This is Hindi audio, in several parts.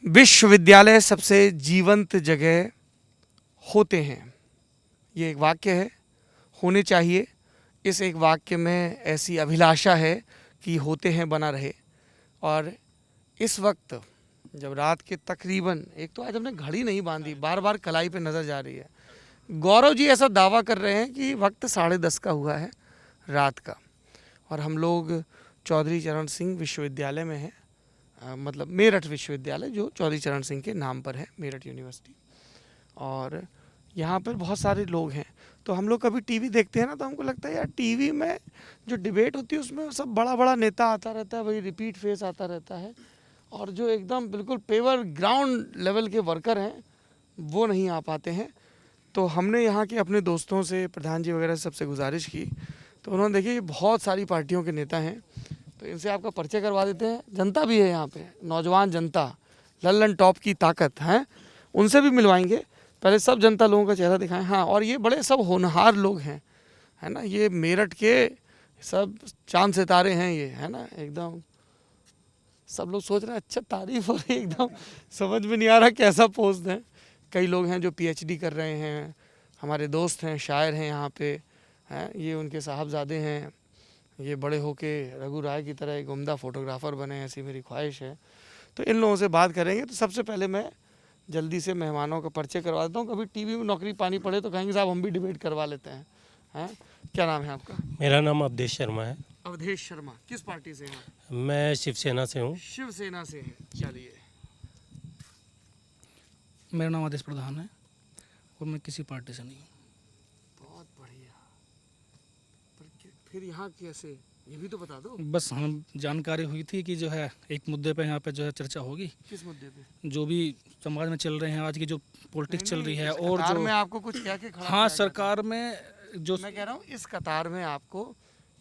विश्वविद्यालय सबसे जीवंत जगह होते हैं, ये एक वाक्य है, होने चाहिए। इस एक वाक्य में ऐसी अभिलाषा है कि होते हैं बना रहे। और इस वक्त जब रात के तकरीबन, एक तो आज हमने घड़ी नहीं बांधी, बार बार कलाई पे नज़र जा रही है। गौरव जी ऐसा दावा कर रहे हैं कि वक्त 10:30 का हुआ है रात का, और हम लोग चौधरी चरण सिंह विश्वविद्यालय में हैं, मतलब मेरठ विश्वविद्यालय जो चौधरी चरण सिंह के नाम पर है, मेरठ यूनिवर्सिटी। और यहाँ पर बहुत सारे लोग हैं। तो हम लोग कभी टीवी देखते हैं ना, तो हमको लगता है यार टीवी में जो डिबेट होती है उसमें सब बड़ा बड़ा नेता आता रहता है, वही रिपीट फेस आता रहता है, और जो एकदम बिल्कुल पेवर ग्राउंड लेवल के वर्कर हैं वो नहीं आ पाते हैं। तो हमने यहाँ के अपने दोस्तों से, प्रधान जी वगैरह सबसे गुजारिश की, तो उन्होंने देखिए बहुत सारी पार्टियों के नेता हैं, तो इनसे आपका परिचय करवा देते हैं। जनता भी है यहाँ पे, नौजवान जनता, लल्लन टॉप की ताकत है, उनसे भी मिलवाएंगे। पहले सब जनता लोगों का चेहरा दिखाएं। हाँ, और ये बड़े सब होनहार लोग हैं, है ना, ये मेरठ के सब चांद सितारे हैं ये, है ना, एकदम सब लोग सोच रहे हैं अच्छा तारीफ हो रही है, एकदम समझ में नहीं आ रहा कैसा पोस्ट दें। कई लोग हैं जो पीएचडी कर रहे हैं, हमारे दोस्त हैं, शायर हैं यहाँ पे, हैं, ये उनके साहबजादे हैं, ये बड़े होके रघु राय की तरह एक उम्दा फ़ोटोग्राफ़र बने, ऐसी मेरी ख्वाहिश है। तो इन लोगों से बात करेंगे। तो सबसे पहले मैं जल्दी से मेहमानों का परिचय करवा देता हूँ, कभी टीवी में नौकरी पानी पड़े तो कहेंगे साहब हम भी डिबेट करवा लेते हैं। हैं, क्या नाम है आपका? मेरा नाम अवधेश शर्मा है। अवधेश शर्मा, किस पार्टी से हैं? मैं शिवसेना से हूँ। शिवसेना से हैं, चलिए। मेरा नाम आदेश प्रधान है और मैं किसी पार्टी से नहीं हूँ। बहुत बढ़िया। पर फिर यहाँ कैसे, ये भी तो बता दो। बस हम जानकारी हुई थी कि जो है एक मुद्दे पे यहाँ पे जो है चर्चा होगी। किस मुद्दे पे? जो भी समाज में चल रहे हैं, आज की जो पॉलिटिक्स चल रही है, और कतार जो में आपको कुछ कह के खड़ा हाँ किया सरकार में जो मैं कह रहा हूँ, इस कतार में आपको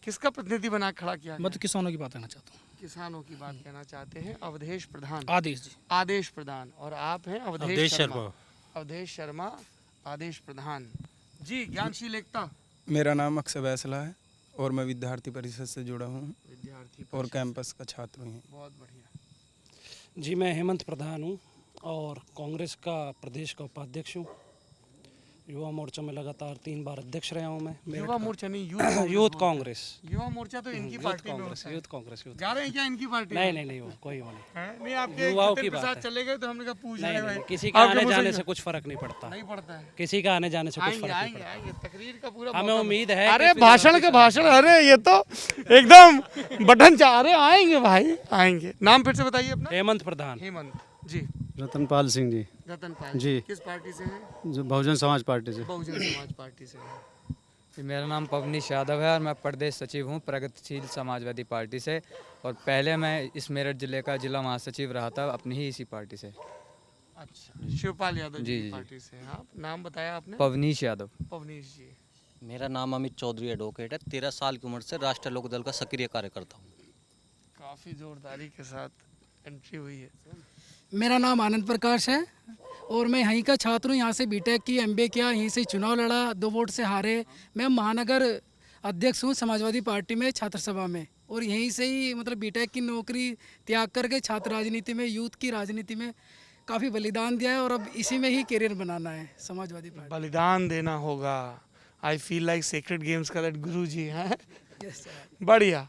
किसका प्रतिनिधि बना के खड़ा किया? मैं तो किसानों की बात कहना चाहता हूँ। किसानों की बात कहना चाहते हैं। अवधेश प्रधान, आदेश जी, आदेश प्रधान, और आप हैं अवधेश शर्मा। अवधेश शर्मा, आदेश प्रधान जी। ज्ञानशील एकता। मेरा नाम अक्षय बैसला है और मैं विद्यार्थी परिषद से जुड़ा हूँ विद्यार्थी और कैंपस का छात्र हूँ। बहुत बढ़िया। जी, मैं हेमंत प्रधान हूँ और कांग्रेस का प्रदेश का उपाध्यक्ष हूँ। युवा मोर्चा में लगातार 3 बार अध्यक्ष रहा हूँ मैं। युवा मोर्चा नहीं, यूथ यूथ कांग्रेस। युवा मोर्चा तो इनकी पार्टी में होता है। यूथ कांग्रेस। जा रहे हैं क्या इनकी पार्टी? नहीं वो कोई वो नहीं। नहीं, आपके युवाओं की जितेंद्र बात प्रसाद है। चले गए तो हमने कहा पूछ नहीं, रहे नहीं, हैं। किसी का आने जाने से कुछ फर्क नहीं पड़ता। नहीं पड़ता है। किसी का आने जाने से कुछ आएंगे फर्क नहीं आएंगे पड़ता। आएंगे, तकरीर का पूरा हमें उम्मीद है। अरे भाषण का भाषण, अरे ये तो एकदम बटन चाह रहे, आएंगे भाई आएंगे। नाम फिर से बताइए अपना। हेमंत प्रधान। हेमंत जी। रतनपाल सिंह जी। रतनपाल जी। किस पार्टी से हैं? जो बहुजन समाज पार्टी से। बहुजन समाज पार्टी से हैं। जी, मेरा नाम पवनीश यादव है और मैं प्रदेश सचिव हूँ प्रगतिशील समाजवादी पार्टी से, और पहले मैं इस मेरठ जिले का जिला महासचिव रहा था अपनी ही इसी पार्टी से। अच्छा, शिवपाल यादव जी जी, की जी। पार्टी से। आप नाम बताया आपने? पवनीश यादव। पवनीश जी। मेरा नाम अमित चौधरी एडवोकेट है। 13 साल की उम्र से राष्ट्रीय लोकदल का सक्रिय कार्यकर्ता हूँ। काफ़ी जोरदारी के साथ एंट्री हुई है। मेरा नाम आनंद प्रकाश है और मैं यहीं का छात्र हूँ। यहाँ से बीटेक की, एमबीए किया, यहीं से चुनाव लड़ा, 2 वोट से हारे। मैं महानगर अध्यक्ष हूँ समाजवादी पार्टी में, छात्र सभा में, और यहीं से ही मतलब बीटेक की नौकरी त्याग करके छात्र राजनीति में, यूथ की राजनीति में काफ़ी बलिदान दिया है, और अब इसी में ही करियर बनाना है समाजवादी पार्टी। बलिदान देना होगा। I feel like sacred games का दैट गुरु जी हैं। बढ़िया।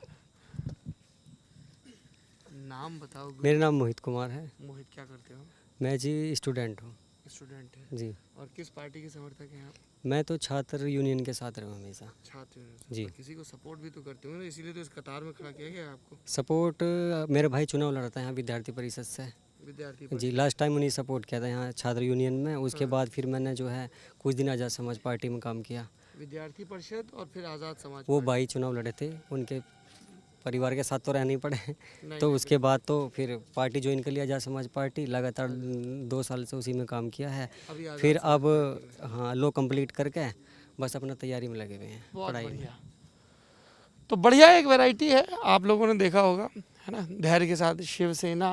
नाम बताओ। मेरा नाम मोहित कुमार है। मोहित, क्या करते हो? मैं जी स्टूडेंट हूँ। स्टूडेंट है जी। और किस पार्टी के समर्थक हैं आप? मैं तो छात्र यूनियन के साथ रहा हूँ हमेशा। छात्र जी। किसी को सपोर्ट भी तो करते हो ना, इसीलिए तो इस कतार में खड़ा किया गया आपको। सपोर्ट मेरे भाई चुनाव लड़ा था यहाँ विद्यार्थी परिषद से। विद्यार्थी जी, लास्ट टाइम उन्हीं सपोर्ट किया था यहाँ छात्र यूनियन में। उसके बाद फिर मैंने जो है कुछ दिन आज़ाद समाज पार्टी में काम किया। विद्यार्थी परिषद और फिर आज़ाद समाज। वो भाई चुनाव लड़े थे, उनके परिवार के साथ तो रहने ही पड़े। नहीं, तो उसके बाद तो फिर पार्टी ज्वाइन कर लिया, आज़ाद समाज पार्टी। लगातार 2 साल से उसी में काम किया है। फिर अब हाँ लो कंप्लीट करके बस अपना तैयारी में लगे हुए हैं, पढ़ाई में। तो बढ़िया एक वैरायटी है, आप लोगों ने देखा होगा, है ना, धैर्य के साथ। शिवसेना,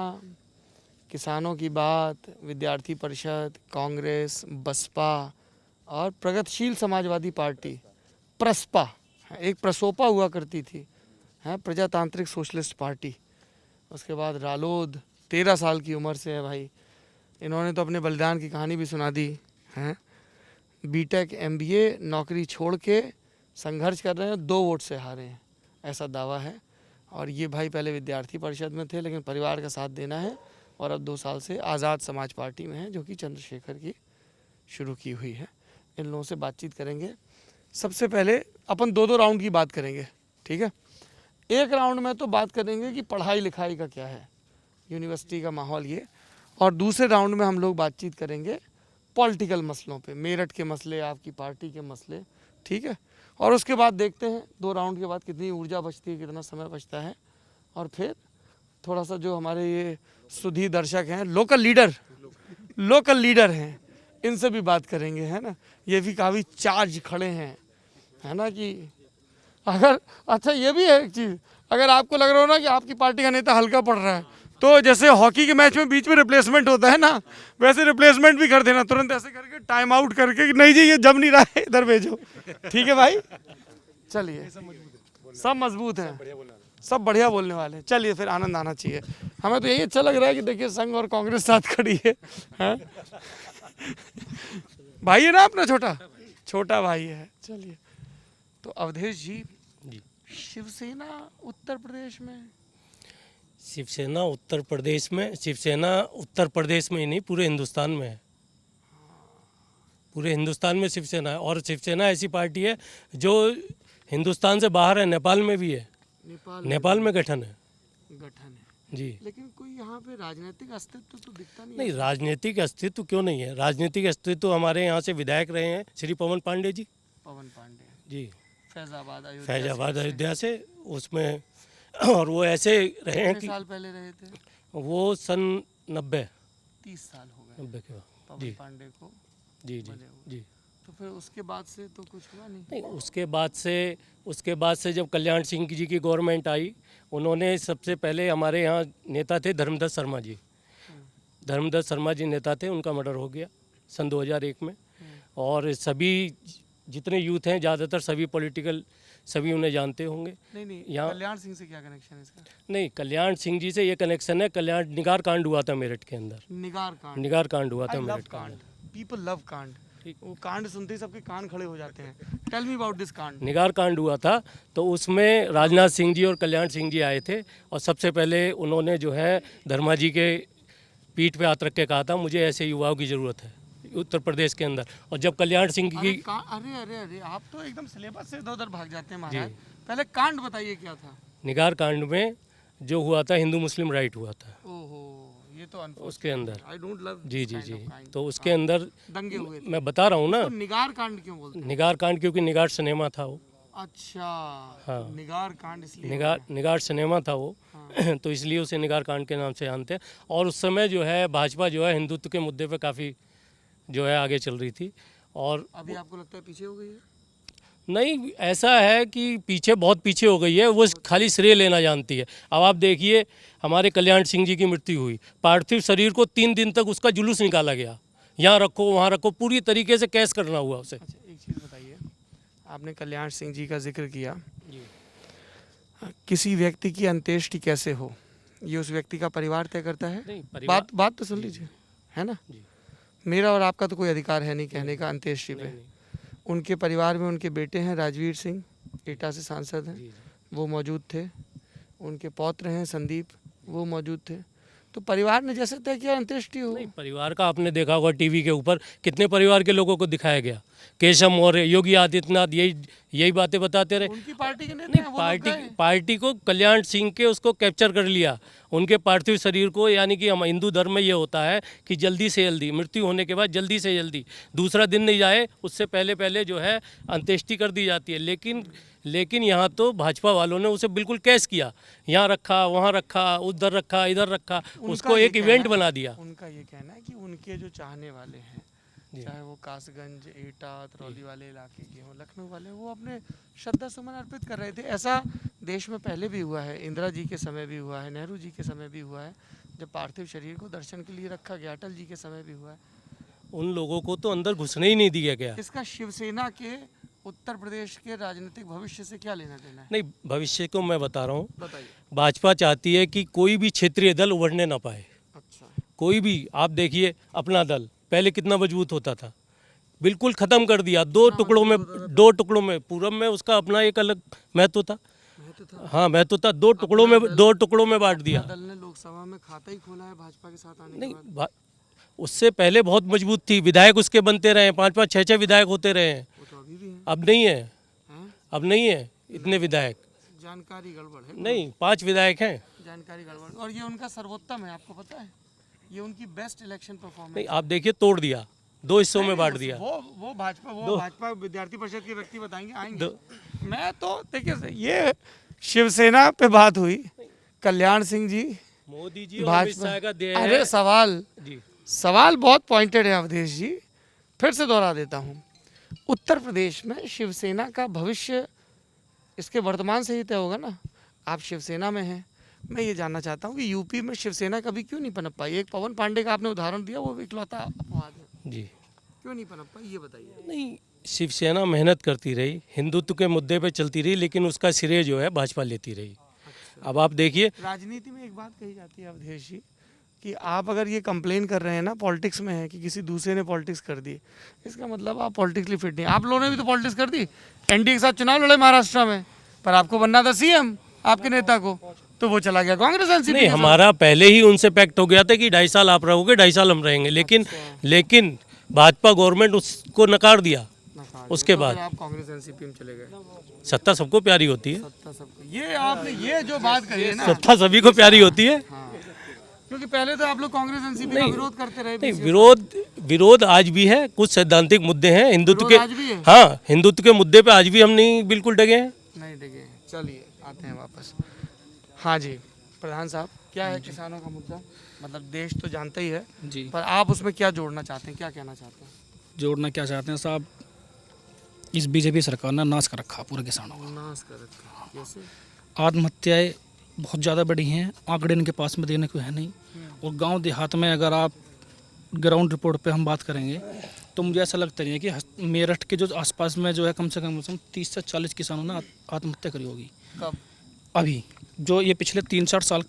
किसानों की बात, विद्यार्थी परिषद, कांग्रेस, बसपा और प्रगतिशील समाजवादी पार्टी प्रसपा, एक प्रसोपा हुआ करती थी, है प्रजातांत्रिक सोशलिस्ट पार्टी। उसके बाद रालोद, 13 साल की उम्र से है भाई, इन्होंने तो अपने बलिदान की कहानी भी सुना दी हैं। बीटेक एमबीए नौकरी छोड़ के संघर्ष कर रहे हैं, 2 वोट से हारे हैं, ऐसा दावा है। और ये भाई पहले विद्यार्थी परिषद में थे, लेकिन परिवार का साथ देना है और अब 2 साल से आज़ाद समाज पार्टी में है, जो कि चंद्रशेखर की शुरू की हुई है। इन लोगों से बातचीत करेंगे। सबसे पहले अपन 2-2 राउंड की बात करेंगे, ठीक है। एक राउंड में तो बात करेंगे कि पढ़ाई लिखाई का क्या है, यूनिवर्सिटी का माहौल ये, और दूसरे राउंड में हम लोग बातचीत करेंगे पॉलिटिकल मसलों पे, मेरठ के मसले, आपकी पार्टी के मसले, ठीक है। और उसके बाद देखते हैं 2 राउंड के बाद कितनी ऊर्जा बचती है, कितना समय बचता है, और फिर थोड़ा सा जो हमारे ये सुधी दर्शक हैं, लोकल लीडर हैं, इनसे भी बात करेंगे, है ना। ये भी काफ़ी चार्ज खड़े हैं, है ना, कि अगर अच्छा ये भी है एक चीज़, अगर आपको लग रहा हो ना कि आपकी पार्टी का नेता हल्का पड़ रहा है, तो जैसे हॉकी के मैच में बीच में रिप्लेसमेंट होता है ना, वैसे रिप्लेसमेंट भी कर देना, तुरंत ऐसे करके टाइम आउट करके कि नहीं जी ये जम नहीं रहा है, इधर भेजो, ठीक है भाई। चलिए, सब मजबूत हैं, सब बढ़िया बोलने वाले हैं। चलिए फिर आनंद आना चाहिए। हमें तो यही अच्छा लग रहा है कि देखिए संघ और कांग्रेस साथ खड़ी है, हैं? भाई है ना अपना छोटा भाई है। चलिए, तो अवधेश जी, शिवसेना उत्तर प्रदेश में, शिवसेना उत्तर प्रदेश में ही नहीं, पूरे हिंदुस्तान में है। पूरे हिंदुस्तान में शिवसेना है, और शिवसेना ऐसी पार्टी है जो हिंदुस्तान से बाहर है, नेपाल में भी है, नेपाल में गठन है जी। लेकिन कोई यहाँ पे राजनीतिक अस्तित्व तो दिखता नहीं। नहीं, राजनीतिक अस्तित्व क्यों नहीं है? राजनीतिक अस्तित्व हमारे यहाँ से विधायक रहे हैं श्री पवन पांडे जी जी, फैजाबाद अयोध्या से, उसमें, और वो ऐसे रहे हैं कि साल पहले रहे थे, वो सन 90 30 साल हो गए 90 के बाद पवन पांडे को जी बने हुए। जी। तो फिर उसके बाद से तो कुछ हुआ नहीं। नहीं, उसके बाद से जब कल्याण सिंह जी की गवर्नमेंट आई, उन्होंने सबसे पहले, हमारे यहाँ नेता थे धर्मदत्त शर्मा जी, नेता थे, उनका मर्डर हो गया सन 2001 में। और सभी जितने यूथ हैं, ज़्यादातर सभी सभी उन्हें जानते होंगे। नहीं, यहाँ कल्याण सिंह से क्या कनेक्शन है इसका? नहीं, कल्याण सिंह जी से ये कनेक्शन है, निगार कांड हुआ था मेरठ के अंदर, निगार कांड हुआ था मेरठ के अंदर। पीपल लव कांड, वो कांड सुनते ही सबके कान खड़े हो जाते हैं। टेल मी अबाउट दिस कांड। निगार कांड हुआ था, तो उसमें राजनाथ सिंह जी और कल्याण सिंह जी आए थे, और सबसे पहले उन्होंने जो है धर्मा जी के पीठ पे हाथ रख के कहा था, मुझे ऐसे युवाओं की ज़रूरत है उत्तर प्रदेश के अंदर। और जब कल्याण सिंह की अरे आप तो एकदम सिलेबस से इधर-उधर भाग जाते हैं महाराज। पहले कांड बताइए क्या था। निगार कांड में जो हुआ था, हिंदू मुस्लिम राइट हुआ था। ओहो, ये तो उसके अंदर आई डोंट लव जी, तो उसके अंदर दंगे हुए थे। मैं बता रहा हूँ ना, तो निगार कांड क्यों बोलते हैं? निगार कांड क्योंकि निगार सिनेमा था वो। अच्छा, हाँ, निगार कांड इसलिए निगार सिनेमा था वो, तो इसलिए उसे निगार कांड के नाम से जानते हैं। और उस समय जो है भाजपा जो है हिंदुत्व के मुद्दे पे काफ़ी जो है आगे चल रही थी। और अभी आपको लगता है पीछे हो गई है? नहीं, ऐसा है कि बहुत पीछे हो गई है, वो खाली श्रेय लेना जानती है। अब आप देखिए, हमारे कल्याण सिंह जी की मृत्यु हुई, पार्थिव शरीर को 3 दिन तक उसका जुलूस निकाला गया, यहाँ रखो वहाँ रखो, पूरी तरीके से कैश करना हुआ उसे। अच्छा, एक चीज़ बताइए, आपने कल्याण सिंह जी का जिक्र किया, किसी व्यक्ति की अंत्येष्टि कैसे हो, ये उस व्यक्ति का परिवार तय करता है? नहीं, बात तो सुन लीजिए, है ना। मेरा और आपका तो कोई अधिकार है नहीं कहने का अंत्येष्टि पे। उनके परिवार में उनके बेटे हैं राजवीर सिंह, एटा से सांसद हैं, वो मौजूद थे। उनके पौत्र हैं संदीप, वो मौजूद थे। तो परिवार ने जैसे तय किया अंत्येष्टि हो। नहीं, परिवार का आपने देखा होगा टीवी के ऊपर कितने परिवार के लोगों को दिखाया गया, केशव मौर्य, योगी आदित्यनाथ, यही बातें बताते रहे। उनकी पार्टी के नेता हैं, वो लोग गए। पार्टी को कल्याण सिंह के उसको कैप्चर कर लिया, उनके पार्थिव शरीर को। यानी कि हम हिंदू धर्म में ये होता है कि जल्दी से जल्दी, मृत्यु होने के बाद जल्दी से जल्दी, दूसरा दिन नहीं जाए उससे पहले जो है अंत्येष्टि कर दी जाती है। लेकिन यहाँ तो भाजपा वालों ने उसे बिल्कुल कैश किया, यहाँ रखा, वहाँ रखा, उधर रखा, इधर रखा, उसको एक इवेंट बना दिया। उनका ये कहना है कि उनके जो चाहने वाले हैं, चाहे वो कासगंज, एटा, तरौली वाले इलाके के हों, लखनऊ वाले, वो अपने श्रद्धा सुमन अर्पित कर रहे थे। ऐसा देश में पहले भी हुआ है, इंदिरा जी के समय भी हुआ है, नेहरू जी के समय भी हुआ है, जब पार्थिव शरीर को दर्शन के लिए रखा गया। अटल जी के समय भी हुआ है। उन लोगों को तो अंदर घुसने ही नहीं दिया गया। इसका शिवसेना के उत्तर प्रदेश के राजनीतिक भविष्य से क्या लेना देना है? नहीं, भविष्य को मैं बता रहा हूँ। बताइए। भाजपा चाहती है कि कोई भी क्षेत्रीय दल उभरने ना पाए, अच्छा, कोई भी आप देखिए, अपना दल पहले कितना मजबूत होता था, बिल्कुल ख़त्म कर दिया। दो टुकड़ों में पूरब में उसका अपना एक अलग महत्व था। हाँ, महत्व था। दो टुकड़ों में बांट दिया। दल ने लोकसभा में खाता ही खोला है भाजपा के साथ आने नहीं, के बाद। उससे पहले बहुत मजबूत थी, विधायक उसके बनते रहे हैं, 5-5, 6-6 विधायक होते रहे हैं। वो तो अभी भी है। अब नहीं है, हैं? अब नहीं है इतने विधायक। जानकारी गड़बड़ है। नहीं, 5 विधायक हैं। जानकारी गड़बड़। और ये उनका सर्वोत्तम है, आपको पता है, ये उनकी बेस्ट इलेक्शन परफॉर्मेंस। नहीं, आप देखिए, तोड़ दिया, 2 हिस्सों में बांट दिया। वो भाजपा विद्यार्थी परिषद के व्यक्ति बताएंगे, आएंगे। मैं तो देखिए, ये शिवसेना पे बात हुई, कल्याण सिंह जी, मोदी जी और अमित शाह का देह है। अरे जी, सवाल बहुत पॉइंटेड है अवधेश जी, फिर से दोहरा देता हूँ। उत्तर प्रदेश में शिवसेना का भविष्य इसके वर्तमान से ही तय होगा ना। आप शिवसेना में हैं, मैं ये जानना चाहता हूँ कि यूपी में शिवसेना कभी क्यों नहीं पनप पाई? एक पवन पांडे का आपने उदाहरण दिया, वो इकलौता अपवाद है। जी। क्यों नहीं पनप पाई, ये बताइए। नहीं, शिवसेना मेहनत करती रही, हिंदुत्व के मुद्दे पे चलती रही, लेकिन उसका श्रेय जो है भाजपा लेती रही। अब आप देखिए, राजनीति में एक बात कही जाती है अवधेश जी, कि आप अगर ये कंप्लेन कर रहे हैं ना, पॉलिटिक्स में है कि किसी दूसरे ने पॉलिटिक्स कर दी, इसका मतलब आप पॉलिटिकली फिट नहीं। आप लोगों ने भी तो पॉलिटिक्स कर दी, एनडीए के साथ चुनाव लड़े महाराष्ट्र में, पर आपको बनना था सीएम आपके नेता को, तो वो चला गया कांग्रेस एनसीपी नहीं, के साथ। हमारा पहले ही उनसे पैक्ट हो गया था कि 2.5 साल आप रहोगे, 2.5 साल हम रहेंगे, लेकिन भाजपा गवर्नमेंट उसको नकार दिया। उसके बाद आप कांग्रेस एनसीपी में चले गए। सत्ता सबको प्यारी होती है, सत्ता सबको, ये आपने ये जो बात कही है ना, सत्ता सभी को प्यारी होती है। क्योंकि पहले तो आप लोग कांग्रेस एनसीपी का विरोध करते रहे। नहीं, विरोध आज भी है, कुछ सैद्धांतिक मुद्दे हैं हिंदुत्व के। विरोध आज भी है? हाँ, हिंदुत्व के मुद्दे पे आज भी हम नहीं बिल्कुल डगे हैं। नहीं डगे। चलिए आते हैं वापस। हाँ जी, प्रधान साहब, क्या है किसानों का मुद्दा? मतलब देश तो जानता ही है जी, पर आप उसमें क्या जोड़ना चाहते हैं, क्या कहना चाहते हैं? जोड़ना क्या चाहते हैं साहब, इस बीजेपी सरकार ने नाश कर रखा पूरे किसानों का। नाश कर रखा। कैसे? आत्महत्याएं बहुत ज़्यादा बढ़ी हैं, आंकड़े इनके पास में देने को है नहीं। और गांव देहात में अगर आप ग्राउंड रिपोर्ट पे हम बात करेंगे तो मुझे ऐसा लगता नहीं है कि मेरठ के जो आसपास में जो है कम से कम 30 से 40 किसानों ने आत्महत्या करी होगी। कब? अभी जो ये पिछले 3-4 साल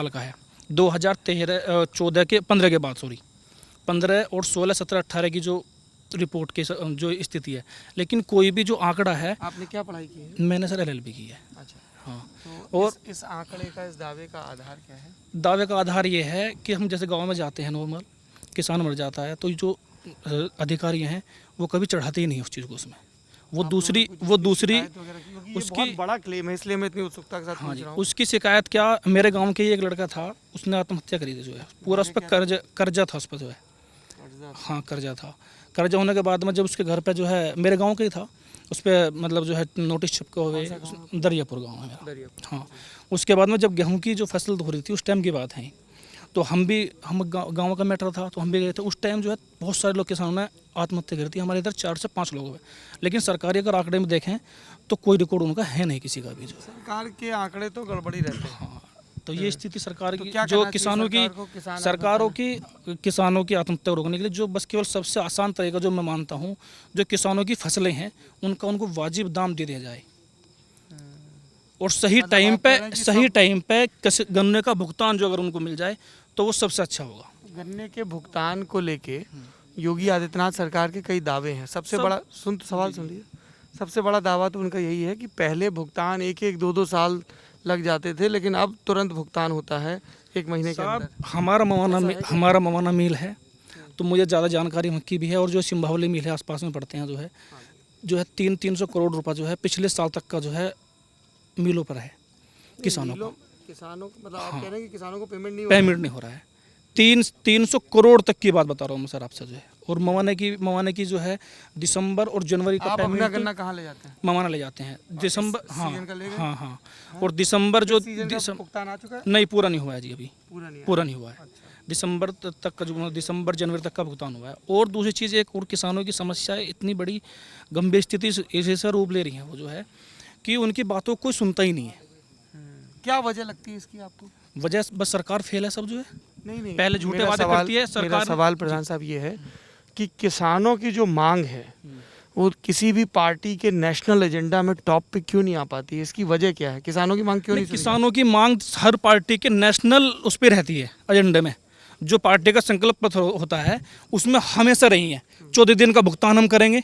का है, 2013-14 के 15 के बाद, सॉरी 15 और 16, 17, 18 की जो रिपोर्ट की जो स्थिति है। लेकिन कोई भी जो आंकड़ा है, आपने क्या पढ़ाई की है? मैंने सर LLB की है। अच्छा, हाँ, तो और इस आंकड़े का, इस दावे का आधार क्या है? दावे का आधार ये है कि हम जैसे गांव में जाते हैं, नॉर्मल किसान मर जाता है तो जो अधिकारी हैं वो कभी चढ़ाते ही नहीं उस चीज़ को उसमें। वो दूसरी शिकायत वगैरह की? क्योंकि ये उसकी- बहुत बड़ा क्लेम है, इसलिए मैं इतनी उत्सुकता के साथ हाँ पूछ जी, रहा हूँ। उसकी शिकायत क्या, मेरे गांव के ही एक लड़का था, उसने आत्महत्या करी थी जो है, पूरा उस पर कर्जा था उस पर जो है। हाँ, कर्जा था। कर्जा होने के बाद में जब उसके घर पे जो है, मेरे गांव का ही था, उस पर मतलब जो है नोटिस छपके हुए, दरियापुर गाँव है मेरा। हाँ, उसके बाद में जब गेहूँ की जो फसल हो रही थी उस टाइम की बात है, तो हम गांव का मैटर था तो हम भी गए थे। उस टाइम जो है बहुत सारे लोग किसानों ने आत्महत्या करी थी, हमारे इधर 4 से 5 लोग हुए। लेकिन सरकारी अगर आंकड़े में देखें तो कोई रिकॉर्ड उनका है नहीं किसी का भी। जो सरकार के आंकड़े तो गड़बड़ी रहते हैं। हाँ, तो ये स्थिति सरकार की, क्या जो करना चाहिए किसानों की, सरकार को? किसान किसानों की आत्महत्या को रोकने के लिए जो बस केवल सबसे आसान तरीका जो मैं मानता हूँ, जो किसानों की फसलें हैं उनको वाजिब दाम दे दिया जाए, और सही टाइम पे गन्ने का भुगतान जो अगर उनको मिल जाए तो वो सबसे अच्छा होगा। गन्ने के भुगतान को लेके योगी आदित्यनाथ सरकार के कई दावे हैं। सबसे बड़ा सवाल सुन लीजिए, सबसे बड़ा दावा तो उनका यही है कि पहले भुगतान 1-2 साल लग जाते थे, लेकिन अब तुरंत भुगतान होता है 1 महीने के अंदर। हमारा मवाना मिल है तो मुझे ज़्यादा जानकारी मक्की भी है, और जो सिंभावली मिल है आसपास में पड़ते हैं जो है 300 करोड़ रुपए जो है पिछले साल तक का जो है मिलों पर है किसानों को। मतलब आप कह रहे हैं कि किसानों को पेमेंट नहीं हो रहा है। 300 करोड़ तक की बात बता रहा हूँ मैं सर आपसे, जो है। और मवाने की जो है दिसंबर और जनवरी का आप अपना पेमेंट गन्ना कहाँ ले जाते हैं? मवाना ले जाते हैं दिसंबर। सीजन का ले गए? हाँ, और दिसंबर जो भुगतान आ चुका है? नहीं, पूरा नहीं हुआ है जी, अभी पूरा नहीं हुआ है। दिसंबर तक का जो दिसंबर जनवरी तक का भुगतान हुआ है। और दूसरी चीज़, एक और किसानों की समस्या इतनी बड़ी गंभीर स्थिति ऐसे रूप ले रही है वो जो है कि उनकी बातों को कोई सुनता ही नहीं है। क्या वजह लगती है इसकी आपको? वजह बस सरकार फेल है सब जो है। नहीं, पहले झूठे वादे करती है सरकार। मेरा सवाल प्रधान साहब ये है कि किसानों की जो मांग है वो किसी भी पार्टी के नेशनल एजेंडा में टॉप पे क्यों नहीं आ पाती है? इसकी वजह क्या है? किसानों की मांग क्यों नहीं सुनी? किसानों की मांग हर पार्टी के नेशनल उस पर रहती है एजेंडे में। जो पार्टी का संकल्प पत्र होता है उसमें हमेशा रही हैं। 14 दिन का भुगतान हम करेंगे।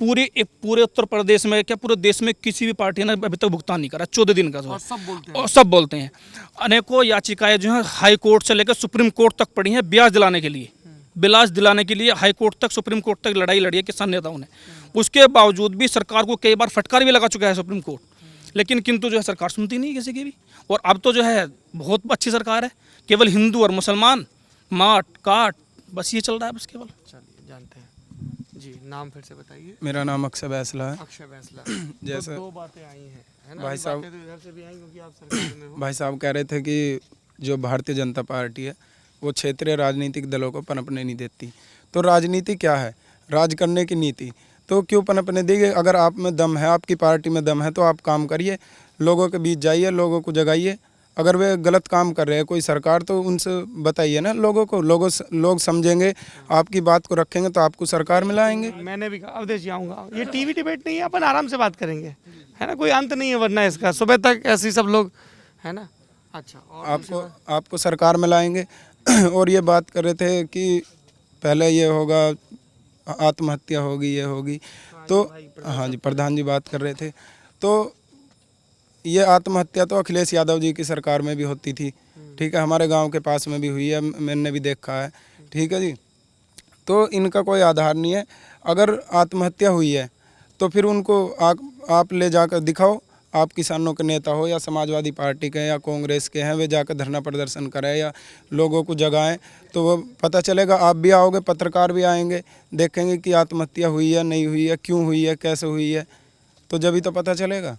पूरे उत्तर प्रदेश में क्या पूरे देश में किसी भी पार्टी ने अभी तक भुगतान नहीं करा 14 दिन का। और सब बोलते हैं। अनेकों याचिकाएं जो है हाई कोर्ट से लेकर सुप्रीम कोर्ट तक पड़ी हैं ब्याज दिलाने के लिए। ब्याज दिलाने के लिए हाई कोर्ट तक, सुप्रीम कोर्ट तक लड़ाई लड़ी है किसान नेताओं ने। उसके बावजूद भी सरकार को कई बार फटकार भी लगा चुका है सुप्रीम कोर्ट, लेकिन किंतु जो है सरकार सुनती नहीं किसी की भी। और अब तो जो है बहुत अच्छी सरकार है, केवल हिंदू और मुसलमान माट काट बस ये चल रहा है बस केवल। चलिए जानते हैं जी, नाम फिर से बताइए। मेरा नाम अक्षय बैसला है। अक्षय बैसला। जैसे तो 2 बातें आई हैं, है ना? भाई साहब- बातें तो इधर से भी आई क्योंकि आप सरकार में हो। भाई साहब कह रहे थे कि जो भारतीय जनता पार्टी है वो क्षेत्रीय राजनीतिक दलों को पनपने नहीं देती। तो राजनीति क्या है? राज करने की नीति। तो क्यों पनपने देंगे? अगर आप में दम है, आपकी पार्टी में दम है तो आप काम करिए, लोगों के बीच जाइए, लोगों को जगाइए। अगर वे गलत काम कर रहे हैं कोई सरकार तो उनसे बताइए ना लोगों को। लोग समझेंगे, आपकी बात को रखेंगे तो आपको सरकार में लाएंगे। मैंने भी कहा अवधेश जी आऊँगा। ये टीवी डिबेट नहीं है, अपन आराम से बात करेंगे, है ना? कोई अंत नहीं है वरना इसका, सुबह तक ऐसे ही सब लोग, है ना? अच्छा, और आपको सरकार में लाएंगे। और ये बात कर रहे थे कि पहले ये होगा, आत्महत्या होगी, ये होगी। तो हाँ जी, प्रधान जी बात कर रहे थे। तो ये आत्महत्या तो अखिलेश यादव जी की सरकार में भी होती थी, ठीक है, हमारे गांव के पास में भी हुई है, मैंने भी देखा है, ठीक है जी। तो इनका कोई आधार नहीं है। अगर आत्महत्या हुई है तो फिर उनको आप ले जाकर दिखाओ। आप किसानों के नेता हो या समाजवादी पार्टी के या कांग्रेस के हैं, वे जाकर धरना प्रदर्शन करें या लोगों को जगाएं तो वो पता चलेगा। आप भी आओगे, पत्रकार भी आएंगे, देखेंगे कि आत्महत्या हुई है नहीं हुई है, क्यों हुई है, कैसे हुई है, तो जब ही तो पता चलेगा।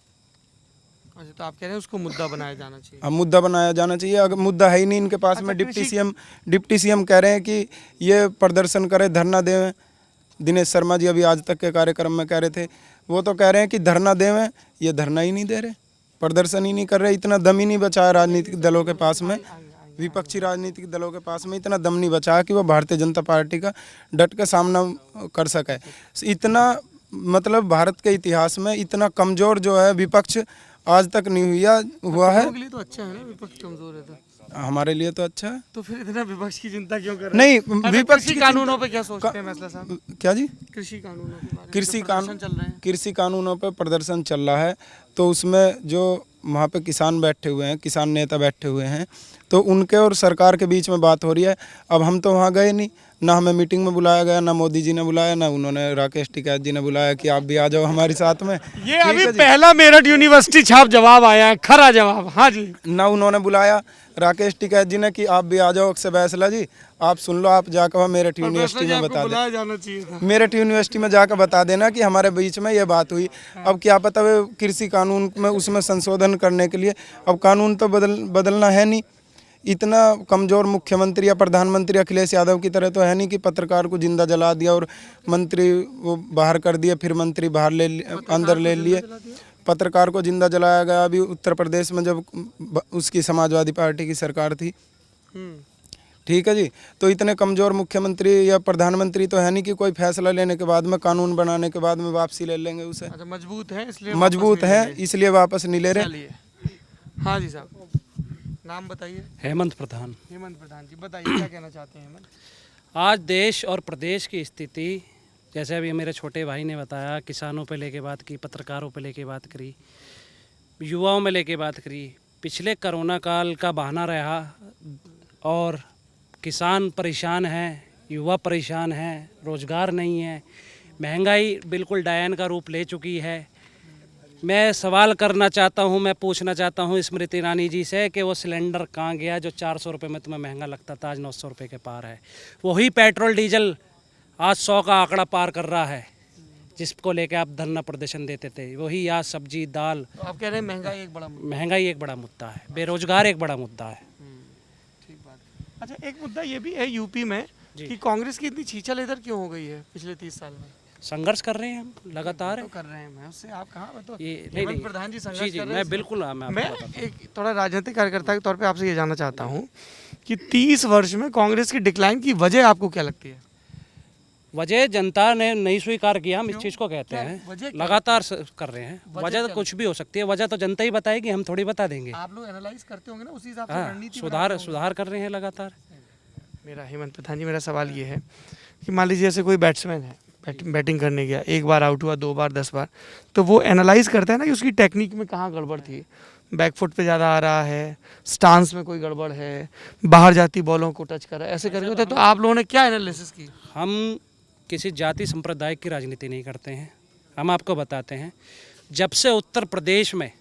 अच्छा, तो आप कह रहे हैं उसको मुद्दा बनाया जाना चाहिए। अब मुद्दा बनाया जाना चाहिए। अगर मुद्दा है ही नहीं इनके पास में, डिप्टी सीएम कह रहे हैं कि ये प्रदर्शन करें, धरना दें। दिनेश शर्मा जी अभी आज तक के कार्यक्रम में कह रहे थे, वो तो कह रहे हैं कि धरना दें, ये धरना ही नहीं दे रहे, प्रदर्शन ही नहीं कर रहे। इतना दम ही नहीं बचा है राजनीतिक दलों के पास में, विपक्षी राजनीतिक दलों के पास में इतना दम नहीं बचा है कि वो भारतीय जनता पार्टी का डट के सामना कर सके। इतना मतलब भारत के इतिहास में इतना कमज़ोर जो है विपक्ष आज तक नहीं हुआ है। के लिए तो अच्छा है ना, विपक्ष कमजोर है तो। हमारे लिए तो अच्छा है। तो फिर इतना विपक्ष की चिंता क्यों कर रहे नहीं, हैं? विपक्ष कृषि कानूनों पे क्या सोचते हैं फैसला साहब? क्या जी? कृषि कानूनों के बारे में कृषि जो प्रदर्शन चल रहे हैं। कृषि कानूनों पर प्रदर्शन चल रहा है, तो उसमें जो वहाँ पे किसान बैठे हुए हैं, किसान नेता बैठे हुए हैं, तो उनके और सरकार के बीच में बात हो रही है। अब हम तो वहाँ गए नहीं, ना हमें मीटिंग में बुलाया गया, ना मोदी जी ने बुलाया, ना उन्होंने राकेश टिकैत जी ने बुलाया कि आप भी आ जाओ हमारे साथ में। ये अभी पहला मेरठ यूनिवर्सिटी छाप जवाब आया है, खरा जवाब। हाँ जी, ना उन्होंने बुलाया राकेश टिकैत जी ने कि आप भी आ जाओ अक्षय बैसला जी, आप सुन लो, आप जाकर मेरठ यूनिवर्सिटी में बता दें, जाना चाहिए था। मेरठ यूनिवर्सिटी में जाकर बता देना कि हमारे बीच में ये बात हुई। अब क्या पता वे कृषि कानून में उसमें संशोधन करने के लिए, अब कानून तो बदलना है नहीं। इतना कमज़ोर मुख्यमंत्री या प्रधानमंत्री अखिलेश यादव की तरह तो है नहीं कि पत्रकार को जिंदा जला दिया और मंत्री वो बाहर कर दिया, फिर मंत्री बाहर अंदर ले लिए। पत्रकार को जिंदा जलाया गया अभी उत्तर प्रदेश में जब उसकी समाजवादी पार्टी की सरकार थी, ठीक है जी। तो इतने कमज़ोर मुख्यमंत्री या प्रधानमंत्री तो है नहीं कि कोई फैसला लेने के बाद में, कानून बनाने के बाद में वापसी ले लेंगे उसे। अच्छा, मजबूत है इसलिए इसलिए वापस नहीं ले रहे। चलिए, हाँ जी साहब, नाम बताइए। हेमंत प्रधान। हेमंत प्रधान जी, बताइए क्या कहना चाहते हैं हेमंत? आज देश और प्रदेश की स्थिति, जैसे अभी मेरे छोटे भाई ने बताया, किसानों पे लेके बात की, पत्रकारों पे लेके बात करी, युवाओं में लेके बात करी। पिछले कोरोना काल का बहाना रहा और किसान परेशान हैं, युवा परेशान हैं, रोज़गार नहीं है, महंगाई बिल्कुल डायन का रूप ले चुकी है। मैं सवाल करना चाहता हूं, मैं पूछना चाहता हूं स्मृति ईरानी जी से कि वो सिलेंडर कहाँ गया जो 400 रुपये में तुम्हें महंगा लगता था, आज 900 रुपये के पार है। वही पेट्रोल डीजल आज 100 का आंकड़ा पार कर रहा है, जिसको लेके आप धरना प्रदर्शन देते थे। वही आज सब्जी दाल, तो आप कह रहे हैं महंगाई एक बड़ा मुद्दा है, बेरोजगार एक बड़ा मुद्दा है। ठीक बात। अच्छा, एक मुद्दा ये भी है यूपी में कि कांग्रेस की इतनी छीछल इधर क्यों हो गई है पिछले 30 साल में? संघर्ष कर रहे हैं हम लगातार, तो कर रहे हैं। मैं उससे आप कहाँ तो ये हेमंत प्रधान जी संघर्ष कर रहे हैं। मैं बिल्कुल मैं एक थोड़ा राजनीतिक कार्यकर्ता के तौर पे आपसे ये जानना चाहता हूँ कि 30 वर्ष में कांग्रेस की डिक्लाइन की वजह आपको क्या लगती है? वजह जनता ने नहीं स्वीकार किया, हम इस चीज़ को कहते हैं, लगातार कर रहे हैं। वजह तो कुछ भी हो सकती है, वजह तो जनता ही बताएगी, हम थोड़ी बता देंगे। आप लोग एनालाइज करते होंगे ना, उसी हिसाब से हाँ, रणनीति सुधार कर रहे हैं लगातार। मेरा हेमंत प्रधान जी, मेरा सवाल ये है कि मान लीजिए जैसे कोई बैट्समैन है, बैटिंग करने गया, एक बार आउट हुआ, 2 बार, 10 बार, तो वो एनालाइज करता है ना कि उसकी टेक्निक में कहाँ गड़बड़ थी, बैकफुट पे ज़्यादा आ रहा है, स्टांस में कोई गड़बड़ है, बाहर जाती बॉलों को टच कर रहा है, ऐसे करके होता है। तो आप लोगों ने क्या एनालिसिस की? हम किसी जाति संप्रदाय की राजनीति नहीं करते हैं। हम आपको बताते हैं, जब से उत्तर प्रदेश में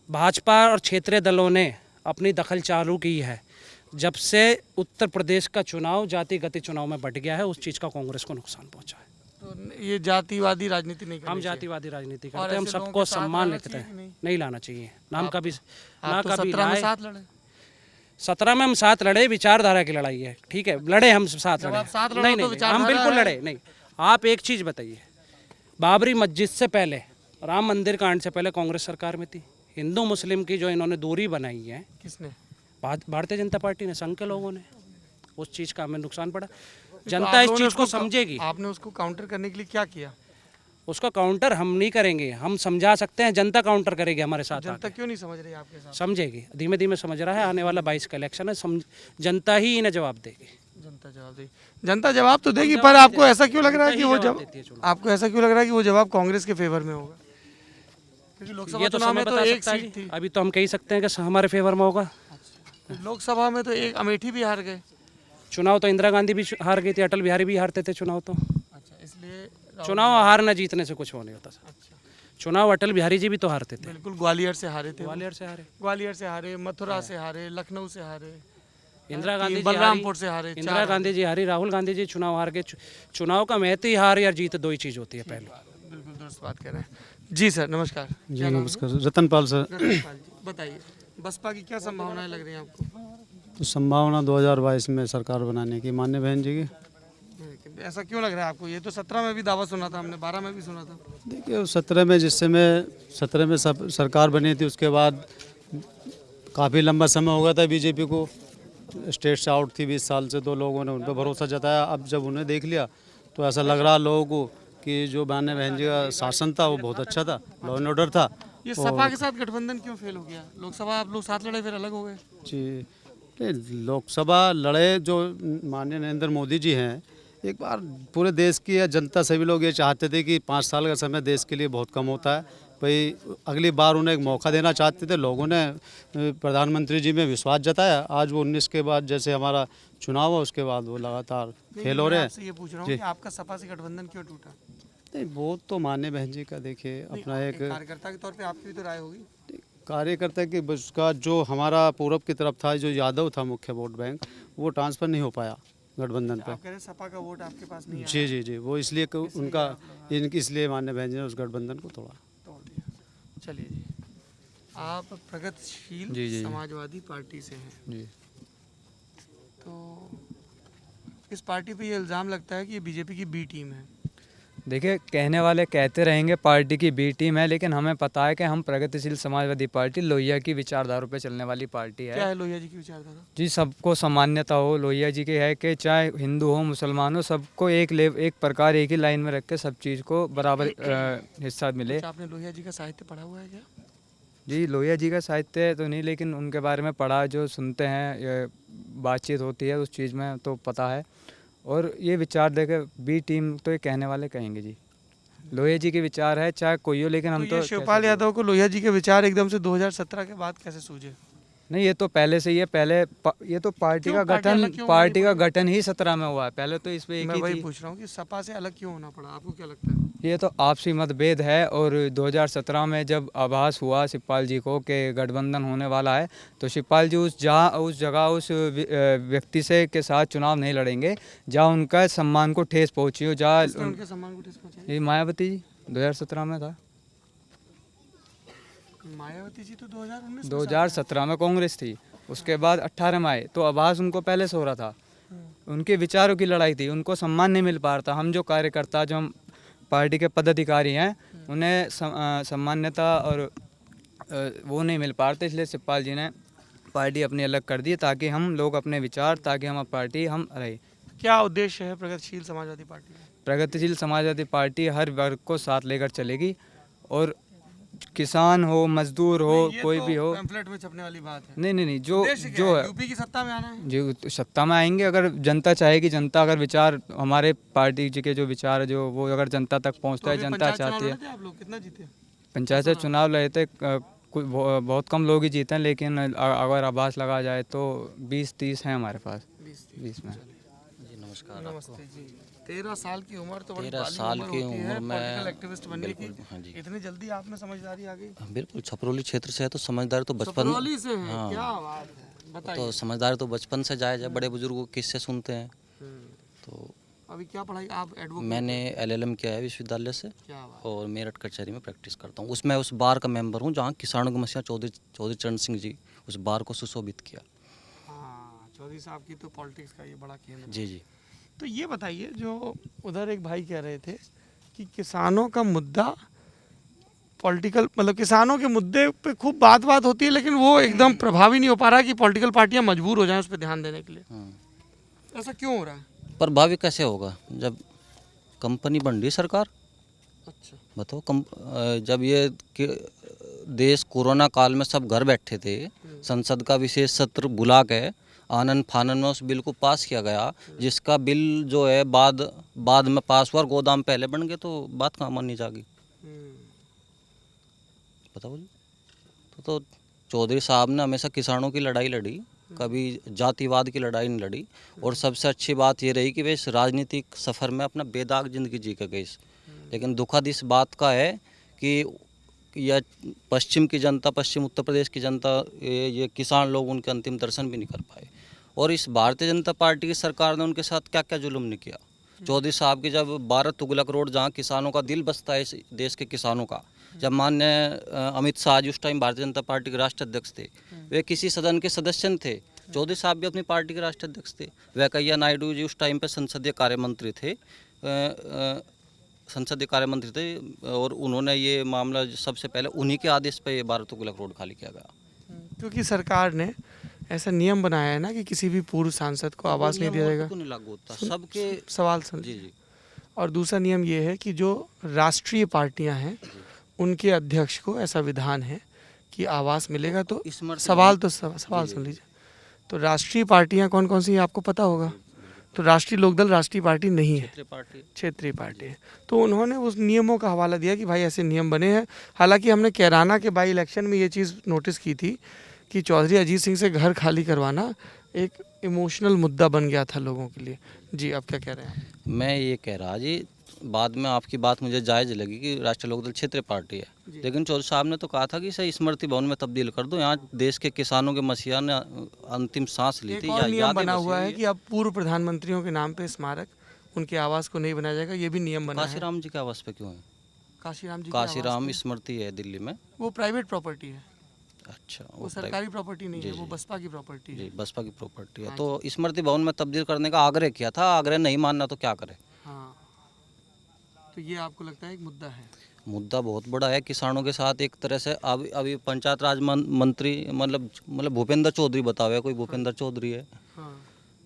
भाजपा और क्षेत्रीय दलों ने अपनी दखल चालू की है, जब से उत्तर प्रदेश का चुनाव जातिगत चुनाव में बढ़ गया है, उस चीज़ का कांग्रेस को नुकसान पहुंचा है। तो ये जातिवादी राजनीति नहीं करनी हम चाहिए। जातिवादी राजनीति और करते हैं, हम ऐसे लोगों सबको के साथ सम्मान लाना लेते चाहिए कि हैं, नहीं लाना चाहिए। नाम कभी आप तो 17 में साथ लड़े। 17 में हम साथ लड़े, विचारधारा की लड़ाई है, ठीक है, लड़े हम साथ जब लड़े। आप साथ लड़ो नहीं तो नहीं, हम विचारधारा बिल्कुल है। लड़े नहीं। आप एक चीज़ बताइए, बाबरी मस्जिद से पहले, राम मंदिर कांड से पहले कांग्रेस सरकार में थी। हिंदू मुस्लिम की जो इन्होंने दूरी बनाई है, किसने? भारतीय जनता पार्टी ने, संघ के लोगों ने, उस चीज़ का हमें नुकसान पड़ा। तो जनता आप इस लोगों ने चीज़ को उसको- समझेगी। आपने उसको काउंटर करने के लिए क्या किया? उसका काउंटर हम नहीं करेंगे, हम समझा सकते हैं, जनता काउंटर करेगी हमारे साथ। जनता क्यों नहीं समझ रही आपके साथ? समझेगी, धीमे धीमे समझ रहा है। आने वाला 22 का इलेक्शन है, जनता ही इन्हें जवाब देगी। जनता जवाब देगी। जनता जवाब तो देगी, पर आपको ऐसा क्यों लग रहा है कि वो जवाब देती है जवाब, आपको ऐसा क्यों लग रहा है कि वो जवाब कांग्रेस के फेवर में होगा? क्योंकि लोकसभा ये तो चुनाव समय में तो बता एक सकता है सीट जी। थी, अभी तो हम कह ही सकते हैं कि हमारे फेवर में होगा। लोकसभा में तो एक अमेठी भी हार गए। चुनाव तो इंदिरा गांधी भी हार गई थी, अटल बिहारी भी हारते थे चुनाव। तो अच्छा, इसलिए चुनाव हारना जीतने से कुछ हो नहीं होता सर। चुनाव अटल बिहारी जी भी तो हारते थे, बिल्कुल ग्वालियर से हारे थे वो। ग्वालियर से हारे, ग्वालियर से हारे, मथुरा से हारे, लखनऊ से हारे, इंदिरा गांधी जी बलरामपुर से हारे, हारी, इंदिरा गांधी जी हारी, राहुल गांधी जी चुनाव हार गए। चुनाव का महत्व ही हार या जीत, दो ही चीज़ होती है। पहले बिल्कुल दुरुस्त बात कह रहे हैं जी सर। नमस्कार। जी नमस्कार, रतनपाल सर। रतनपाल जी, बताइए बसपा की क्या संभावनाएं लग रही हैं आपको? तो संभावना 2022 में सरकार बनाने की, माननीय बहन जी की। ऐसा क्यों लग रहा है आपको? ये तो 17 में भी दावा सुना था हमने, 12 में भी सुना था। देखिए 17 में, जिस समय 17 में सरकार बनी थी, उसके बाद काफ़ी लंबा समय हो गया था बीजेपी को, स्टेट से आउट थी 20 साल से, तो लोगों ने उन पर भरोसा जताया। अब जब उन्हें देख लिया तो ऐसा लग रहा लोगों को कि जो माननीय बहन जी का शासन था वो बहुत अच्छा था, लॉ एंड ऑर्डर था। ये सपा के साथ गठबंधन क्यों फेल हो गया? लोकसभा आप लोग साथ लड़े, फिर अलग हो गए। जी नहीं, लोकसभा लड़े जो माननीय नरेंद्र मोदी जी हैं, एक बार पूरे देश की या जनता सभी लोग ये चाहते थे कि 5 साल का समय देश के लिए बहुत कम होता है, भाई अगली बार उन्हें एक मौका देना चाहते थे। लोगों ने प्रधानमंत्री जी में विश्वास जताया। आज वो 19 के बाद जैसे हमारा चुनाव है, उसके बाद वो लगातार फेल हो रहे हैं। आपसे ये पूछ रहा हूँ कि आपका सपा से गठबंधन क्यों टूटा? नहीं, वो तो माननीय बहन जी का देखिए अपना एक कार्यकर्ता के तौर पे आपकी भी तो राय होगी। कार्यकर्ता की, उसका जो हमारा पूरब की तरफ था, जो यादव था मुख्य वोट बैंक, वो ट्रांसफ़र नहीं हो पाया गठबंधन पे। आप कह रहे हैं सपा का वोट आपके पास नहीं आया। जी जी जी, वो इसलिए उनका इसलिए माननीय बहन जी ने उस गठबंधन को तोड़ा। तोड़ दिया। चलिए जी, आप प्रगतिशील जी, जी। समाजवादी पार्टी से हैं, जी। तो इस पार्टी पे ये इल्ज़ाम लगता है कि ये बीजेपी की बी टीम है। देखिए, कहने वाले कहते रहेंगे पार्टी की बी टीम है, लेकिन हमें पता है कि हम प्रगतिशील समाजवादी पार्टी लोहिया की विचारधारा पे चलने वाली पार्टी क्या है। है लोहिया जी की विचारधारा? जी, सबको सामान्यता हो, लोहिया जी की है कि चाहे हिंदू हो मुसलमान हो, सबको एक प्रकार एक ही लाइन में रख के सब चीज़ को बराबर हिस्सा मिले। कुछ आपने लोहिया जी का साहित्य पढ़ा हुआ है क्या? जी, लोहिया जी का साहित्य तो नहीं, लेकिन उनके बारे में पढ़ा, जो सुनते हैं, ये बातचीत होती है उस चीज़ में तो पता है। और ये विचार देखे बी टीम तो ये कहने वाले कहेंगे जी, लोहिया जी के विचार है चाहे कोई हो, लेकिन हम तो ये तो शिवपाल यादव को लोहिया जी के विचार एकदम से 2017 के बाद कैसे सूझे? नहीं, ये तो पहले से ही है। ये तो पार्टी क्यों का पार्टी अलग गठन क्यों पार्टी का होनी गठन ही 17 में हुआ है। पहले तो इस पे एक मैं ही वही थी। पूछ रहा हूँ कि सपा से अलग क्यों होना पड़ा, आपको क्या लगता है? ये तो आपसी मतभेद है। और 2017 में जब आभास हुआ शिवपाल जी को कि गठबंधन होने वाला है, तो शिवपाल जी उस जगह उस व्यक्ति से के साथ चुनाव नहीं लड़ेंगे जहाँ उनका सम्मान को ठेस पहुँची हो। जहाँ किसने उनके सम्मान को ठेस पहुंचाई? ये मायावती जी 2017 में था। मायावती जी तो 2019 में 2017 में कांग्रेस थी, उसके बाद 18 में आए, तो आभास उनको पहले से हो रहा था। उनके विचारों की लड़ाई थी, उनको सम्मान नहीं मिल पा रहा था। हम जो कार्यकर्ता, जो हम पार्टी के पदाधिकारी हैं, उन्हें सम्मान्यता और वो नहीं मिल पा रहे थे, इसलिए शिवपाल जी ने पार्टी अपनी अलग कर दी ताकि हम लोग अपने विचार, ताकि हम पार्टी हम रहे। क्या उद्देश्य है प्रगतिशील समाजवादी पार्टी का? प्रगतिशील समाजवादी पार्टी हर वर्ग को साथ लेकर चलेगी और किसान हो, मजदूर हो, ये कोई तो भी हो। पैम्फलेट में छपने वाली बात है। नहीं नहीं नहीं, जो उद्देश्य क्या जो है? है यूपी की सत्ता में आना है। जो तो सत्ता में आएंगे, अगर जनता चाहेगी, जनता अगर विचार हमारे पार्टी जी के जो विचार है जो वो अगर जनता तक पहुंचता तो है, अभी जनता पंचायत चुनाव चाहती है। लड़े थे आप लोग, कितना जीते? पंचायत से चुनाव लड़े थे, बहुत कम लोग ही जीते हैं, लेकिन अगर आवाज़ लगा जाए तो 20-30 हैं हमारे पास। 20 में। जी नमस्कार। नमस्ते जी। 13 साल की उम्र तो बड़ी 13 बालिग साल उम्र की होती है उम्र में पॉलिटिकल एक्टिविस्ट बनने की। बिल्कुल, हाँ जी। इतनी जल्दी आप में समझदारी आ गई? बिल्कुल छपरौली क्षेत्र से है तो समझदारी तो बचपन छपरौली से है, हाँ। क्या बात है, बताइए। तो समझदारी तो बचपन से जायज़ है, बड़े बुजुर्गों के किस्से सुनते हैं। तो अभी क्या पढ़ाई आप एडवोकेट? मैंने LLM किया है विश्वविद्यालय से क्या बात। और मेरठ कचहरी में प्रैक्टिस करता हूँ। उसमें उस बार का मेंबर हूँ जहाँ किसानों की मसीहा चौधरी चरण सिंह जी उस बार को सुशोभित किया। हाँ, चौधरी साहब की तो पॉलिटिक्स का ये बड़ा केंद्र है। जी जी। तो ये बताइए, जो उधर एक भाई कह रहे थे कि किसानों का मुद्दा पॉलिटिकल, मतलब किसानों के मुद्दे पे खूब बात होती है, लेकिन वो एकदम प्रभावी नहीं हो पा रहा कि पॉलिटिकल पार्टियां मजबूर हो जाएं उस पर ध्यान देने के लिए। ऐसा क्यों हो रहा है? प्रभावी कैसे होगा जब कंपनी बन रही सरकार? अच्छा। बताओ जब ये देश कोरोना काल में सब घर बैठे थे, संसद का विशेष सत्र बुला के आनंद फानन में उस बिल को पास किया गया, जिसका बिल जो है बाद में पास हुआ और गोदाम पहले बन गए, तो बात कहाँ माननी जाएगी? बताओ जी। तो चौधरी साहब ने हमेशा किसानों की लड़ाई लड़ी, कभी जातिवाद की लड़ाई नहीं लड़ी। और सबसे अच्छी बात ये रही कि वे इस राजनीतिक सफ़र में अपना बेदाग जिंदगी जी के गए। लेकिन दुखद इस बात का है कि यह पश्चिम की जनता, पश्चिम उत्तर प्रदेश की जनता, ये किसान लोग उनके अंतिम दर्शन भी नहीं कर पाए। और इस भारतीय जनता पार्टी की सरकार ने उनके साथ क्या क्या जुल्म नहीं किया। चौधरी साहब की जब भारत तुगलक रोड, जहाँ किसानों का दिल बसता है इस देश के किसानों का, जब माननीय अमित शाह जी उस टाइम भारतीय जनता पार्टी के राष्ट्रीय अध्यक्ष थे, वे किसी सदन के सदस्य थे। चौधरी साहब भी अपनी पार्टी के राष्ट्रीय अध्यक्ष थे। वेंकैया नायडू जी उस टाइम पे संसदीय कार्य मंत्री थे, और उन्होंने ये मामला सबसे पहले उन्हीं के आदेश पे ये भारत तुगलक रोड खाली किया गया। क्योंकि सरकार ने ऐसा नियम बनाया है ना कि किसी भी पूर्व सांसद को आवास नहीं दिया जाएगा। नहीं लागू होता, सबके सवाल सुन। जी जी। और दूसरा नियम ये है कि जो राष्ट्रीय पार्टियां हैं उनके अध्यक्ष को ऐसा विधान है कि आवास मिलेगा। तो सवाल सुन लीजिए। तो राष्ट्रीय पार्टियां कौन कौन सी हैं आपको पता होगा। तो राष्ट्रीय लोकदल राष्ट्रीय पार्टी नहीं है, क्षेत्रीय पार्टी है। तो उन्होंने उस नियमों का हवाला दिया कि भाई ऐसे नियम बने हैं। हालांकि हमने कैराना के बाई इलेक्शन में ये चीज़ नोटिस की थी कि चौधरी अजीत सिंह से घर खाली करवाना एक इमोशनल मुद्दा बन गया था लोगों के लिए। जी, आप क्या कह रहे हैं? मैं ये कह रहा जी, बाद में आपकी बात मुझे जायज़ लगी कि राष्ट्रीय लोकदल क्षेत्रीय पार्टी है, लेकिन चौधरी साहब ने तो कहा था कि इसे स्मृति भवन में तब्दील कर दो। यहाँ देश के किसानों के मसीहा ने अंतिम सांस ली थी। एक और नियम बना हुआ है कि अब पूर्व प्रधानमंत्रियों के नाम पे स्मारक, उनके आवास को नहीं बनाया जाएगा। ये भी नियम बना है। काशीराम जी के आवास पे क्यों है? काशीराम जी काशीराम स्मृति है दिल्ली में, वो प्राइवेट प्रॉपर्टी है। अच्छा, वो सरकारी प्रॉपर्टी नहीं है, वो बसपा की प्रॉपर्टी है। जी, बसपा की प्रॉपर्टी है। तो स्मृति भवन में तब्दील करने का आग्रह किया था, आग्रह नहीं मानना तो क्या करे। हाँ, तो ये आपको लगता है एक मुद्दा है? मुद्दा बहुत बड़ा है किसानों के साथ। एक तरह से अभी पंचायत राज मंत्री मतलब भूपेंद्र चौधरी, बताओ है कोई भूपेंद्र चौधरी है, हाँ।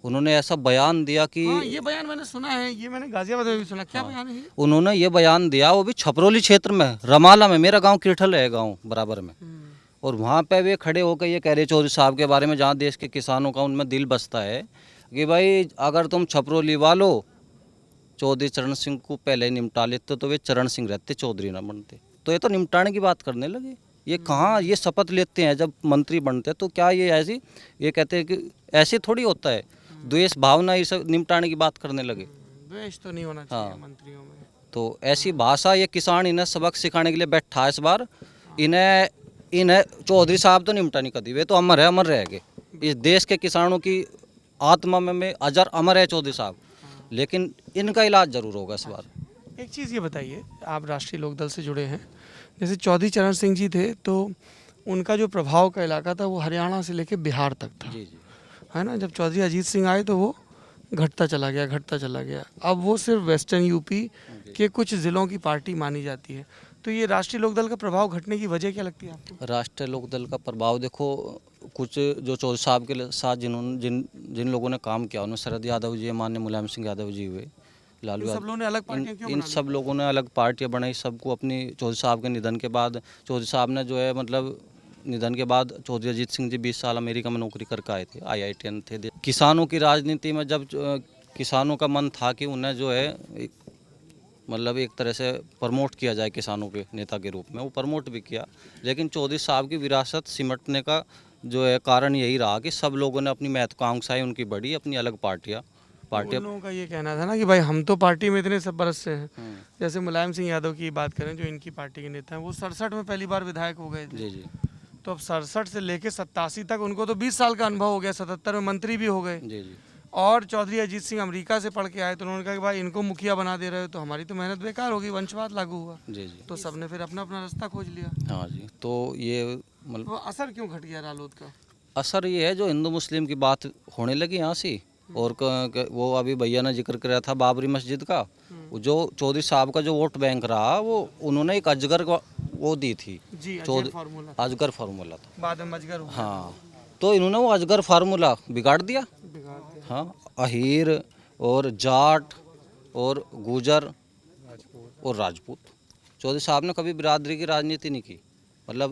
उन्होंने ऐसा बयान दिया कि ये बयान मैंने सुना है, ये मैंने गाजियाबाद में भी सुना। क्या बयान है ये? उन्होंने ये बयान दिया, वो भी छपरौली क्षेत्र में, रमाला में, मेरा गांव किरठल है गांव बराबर में, और वहाँ पे वे खड़े होकर ये कह रहे चौधरी साहब के बारे में, जहाँ देश के किसानों का उनमें दिल बसता है, कि भाई अगर तुम छपरौली वालों चौधरी चरण सिंह को पहले निपटा लेते तो वे चरण सिंह रहते, चौधरी ना बनते। तो ये तो निपटाने की बात करने लगे। ये कहाँ ये शपथ लेते हैं जब मंत्री बनते हैं, तो क्या ये ऐसी, ये कहते हैं कि ऐसे थोड़ी होता है, द्वेष भावना ये सब निपटाने की बात करने लगे। द्वेष तो नहीं होना चाहिए मंत्रियों में। तो ऐसी भाषा, ये किसान इन्हें सबक सिखाने के लिए बैठा है इस बार। इन्हें चौधरी साहब तो निपटा नहीं कभी, वे तो अमर है, अमर रहेंगे इस देश के किसानों की आत्मा में अजर अमर है चौधरी साहब। लेकिन इनका इलाज जरूर होगा इस बार। एक चीज़ ये बताइए, आप राष्ट्रीय लोकदल से जुड़े हैं, जैसे चौधरी चरण सिंह जी थे तो उनका जो प्रभाव का इलाका था वो हरियाणा से लेकर बिहार तक था। जी जी। है ना। जब चौधरी अजीत सिंह आए तो वो घटता चला गया। अब वो सिर्फ वेस्टर्न यूपी के कुछ ज़िलों की पार्टी मानी जाती है। तो ये राष्ट्रीय लोकदल का प्रभाव घटने की वजह क्या लगती है आपको? राष्ट्रीय लोकदल का प्रभाव देखो, कुछ जो चौधरी साहब के साथ जिन लोगों ने काम किया, उनमें शरद यादव जी, माननीय मुलायम सिंह यादव जी हुए, लालू सब यादव लोगों ने अलग पार्टियां क्यों इन बना ली? सब लोगों ने अलग पार्टियां बनाई, सबको अपनी चौधरी साहब के निधन के बाद, चौधरी साहब ने जो है मतलब निधन के बाद चौधरी अजीत सिंह जी 20 साल अमेरिका में नौकरी करके आए थे, IITN थे। किसानों की राजनीति में जब किसानों का मन था कि उन्हें जो है मतलब एक तरह से प्रमोट किया जाए किसानों के नेता के रूप में, वो प्रमोट भी किया, लेकिन चौधरी साहब की विरासत सिमटने का जो है कारण यही रहा कि सब लोगों ने अपनी महत्वाकांक्षाएं उनकी बढ़ी, अपनी अलग पार्टियां उन लोगों का ये कहना था ना कि भाई हम तो पार्टी में इतने सब बरस से हैं, जैसे मुलायम सिंह यादव की बात करें जो इनकी पार्टी के नेता हैं, वो 67 में पहली बार विधायक हो गए थे। जी जी तो अब 67 से लेके 87 तक उनको तो 20 साल का अनुभव हो गया, 77 में मंत्री भी हो गए। जी जी और चौधरी अजीत सिंह अमेरिका से पढ़ के आए तो उन्होंने कहा कि भाई इनको मुखिया बना दे रहे हो तो हमारी तो मेहनत बेकार होगी, वंशवाद लागू हुआ। जी जी तो सबने फिर अपना अपना रास्ता खोज लिया। हाँ जी, तो ये मतलब वो असर क्यों घट गया रालोद का? असर ये है जो हिंदू मुस्लिम की बात होने लगी यहाँ से, और वो अभी भैया ने जिक्र कराया था बाबरी मस्जिद का, वो जो चौधरी साहब का जो वोट बैंक रहा वो उन्होंने एक अजगर का वो दी थी, जी फार्मूला अजगर फार्मूला था। बाद में मजगर हुआ। हाँ, तो इन्होंने वो अजगर फार्मूला बिगाड़ दिया। हाँ, अहीर और जाट और गुजर और राजपूत, चौधरी साहब ने कभी बिरादरी की राजनीति नहीं की। मतलब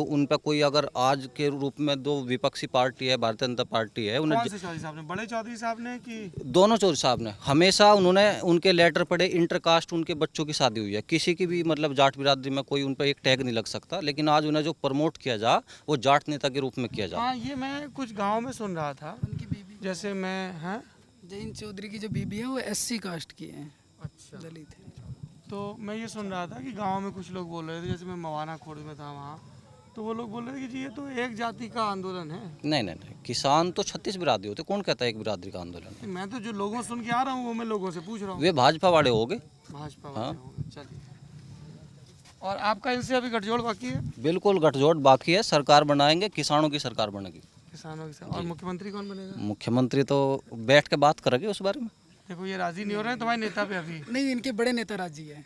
उन पर कोई अगर आज के रूप में दो विपक्षी पार्टी है, भारतीय जनता पार्टी है, उन्हें कौन से चौधरी साहब ने, बड़े चौधरी साहब ने कि दोनों चौधरी साहब ने हमेशा उन्होंने उनके लेटर पढ़े, इंटरकास्ट उनके बच्चों की शादी हुई है, किसी की भी मतलब जाट बिरादरी में कोई उन पर एक टैग नहीं लग सकता, लेकिन आज उन्हें जो प्रमोट किया जा वो जाट नेता के रूप में किया जा। हाँ, ये मैं कुछ गाँव में सुन रहा था, उनकी बीबी जैसे मैं हैं जैन चौधरी की जो बीबी है वो SC कास्ट की है, अच्छा, दलित है। तो मैं ये सुन रहा था कि गांव में कुछ लोग बोल रहे थे, जैसे मैं मवाना खोड़ में था वहाँ, तो वो लोग बोल रहे थे कि जी ये तो एक जाति का आंदोलन है। नहीं नहीं नहीं, किसान तो 36 बिरादरी होते, कौन कहता है एक बिरादरी का आंदोलन है? मैं तो जो लोगों सुन के आ रहा हूँ वो मैं लोगों से पूछ रहा हूँ। वे भाजपा वाले हो गए। भाजपा वाले होंगे, चलिए। और आपका इनसे अभी गठजोड़ बाकी है? बिल्कुल गठजोड़ बाकी है, सरकार बनाएंगे, किसानों की सरकार बनेगी। किसानों के साथ। और मुख्यमंत्री कौन बनेगा? मुख्यमंत्री तो बैठ के बात करेंगे उस बारे में। देखो ये राजी नहीं हो रहे हैं तुम्हारे नेता पे अभी, नहीं, इनके बड़े नेता राजी है।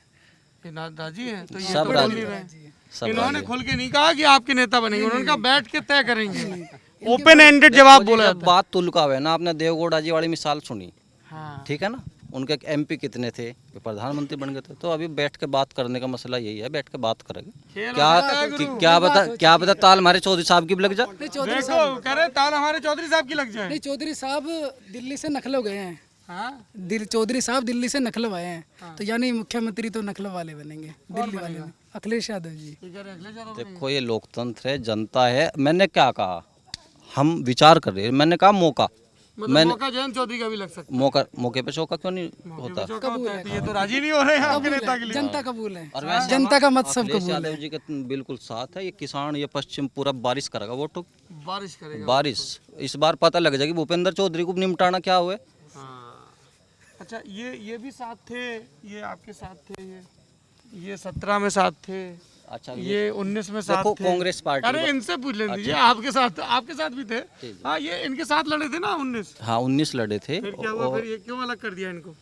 ये राजी है तो ये सब तो राजी बोल नहीं रहे। राजी है। सब इन्होंने राजी खुल के नहीं कहा कि आपके नेता बनेंगे, उन्होंने कहा बैठ के तय करेंगे। ओपन एंडेड जवाब बोला जब जाता है। बात तुलका है ना, आपने देवगौड़ा जी वाली मिसाल सुनी, हाँ, ठीक है ना, उनके MP कितने थे, वे प्रधानमंत्री बन गए थे, तो अभी बैठ के बात करने का मसला यही है, बैठ के बात करेंगे। खेल क्या बता ताल हमारे चौधरी साहब की भी लग जा। नहीं, चौधरी देखो कह रहे ताल हमारे चौधरी साहब की लग जाए। नहीं, चौधरी साहब दिल्ली से नखलव गए हैं। हाँ, चौधरी साहब दिल्ली से नखलव आए हैं, तो यानी मुख्यमंत्री तो नखलव वाले बनेंगे, दिल्ली वाले में अखिलेश यादव जी। ये कह रहे अखिलेश यादव देखो ये लोकतंत्र है, जनता है, मैंने क्या कहा, हम विचार कर रहे हैं, मैंने कहा मौका, मतलब मौका जयंत चौधरी का भी लग सकता मौके पे चौका क्यों नहीं होता? है। चौका होता है, तो ये तो राजी नहीं हो रहे हैं आपके नेता के लिए। जनता कबूल है, और वैसे जनता का मत सब अखिलेश कबूल यादव है। जी के बिल्कुल साथ है, ये किसान, ये पश्चिम पूरा बारिश करेगा वोटों, बारिश करेगा। बारिश इस बार पता लग जाएगी भूपेंद्र चौधरी को निमटाना क्या हुआ। हाँ, अच्छा ये भी साथ थे, ये आपके साथ थे, ये 17 में साथ थे, अच्छा ये 19 में साथ देखो थे। कांग्रेस पार्टी अरे इनसे पूछ लेने दीजिए, आपके साथ भी थे। हाँ, ये इनके साथ लड़े थे ना 19। हाँ 19 लड़े थे, फिर क्या हुआ, फिर ये क्यों अलग कर दिया इनको?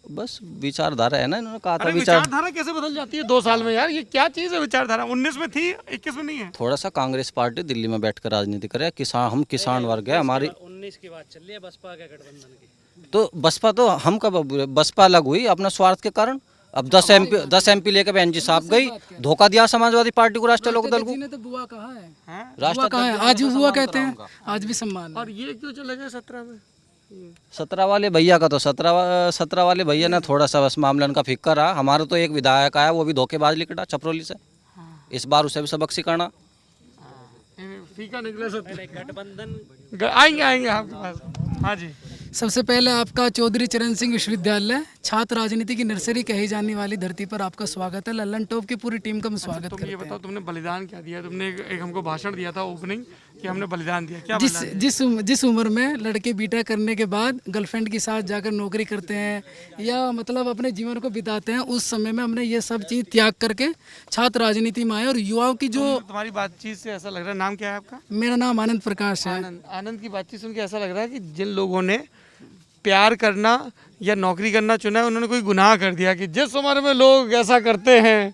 बस विचारधारा है ना, इन्होंने कहा था अरे विचारधारा कैसे बदल जाती है 2 साल में यार, ये क्या चीज़ है विचारधारा? 19 में थी, 21 में नहीं है। थोड़ा सा कांग्रेस पार्टी दिल्ली में बैठकर राजनीति करे, किसान, हम किसान वर्ग है, हमारी 19 की बात चल रही है बसपा के गठबंधन की। तो बसपा तो हम कब, बसपा अलग हुई अपना स्वार्थ के कारण। अब 10 MP लेकर बहन जी साहब गई, धोखा दिया समाजवादी पार्टी को, राष्ट्रीय लोकदल को। जी ने तो बुआ कहा है, राष्ट्रीय बुआ कहा है, आज भी बुआ कहते हैं, आज भी सम्मान है। और ये क्यों चले गए 17 में? 17 वाले भैया का तो 17 वाले भैया ने थोड़ा सा बस मामला का फिक्र रहा। हमारा तो एक विधायक आया, वो भी धोखेबाज निकला छपरोली से, इस बार उसे भी सबक सिखाना। फीका निकले गठबंधन आएंगे आपके पास। हाँ जी, सबसे पहले आपका चौधरी चरण सिंह विश्वविद्यालय छात्र राजनीति की नर्सरी कही जाने वाली धरती पर आपका स्वागत है। लल्लन टॉप की पूरी टीम का मैं स्वागत तुम करता ये हूं। बताओ, तुमने बलिदान क्या दिया? तुमने एक हमको भाषण दिया था ओपनिंग कि हमने बलिदान दिया, क्या जिस बलिदान? जिस उम्र में लड़के बीटा करने के बाद गर्लफ्रेंड के साथ जाकर नौकरी करते हैं या मतलब अपने जीवन को बिताते हैं, उस समय में हमने ये सब चीज़ त्याग करके छात्र राजनीति में आए। और युवाओं की जो, तुम्हारी बातचीत से ऐसा लग रहा है, नाम क्या है आपका? मेरा नाम आनंद प्रकाश है। आनंद की बातचीत सुन के ऐसा लग रहा है कि जिन लोगों ने प्यार करना या नौकरी करना चुना है, उन्होंने कोई गुनाह कर दिया कि जिस उम्र में लोग ऐसा करते हैं।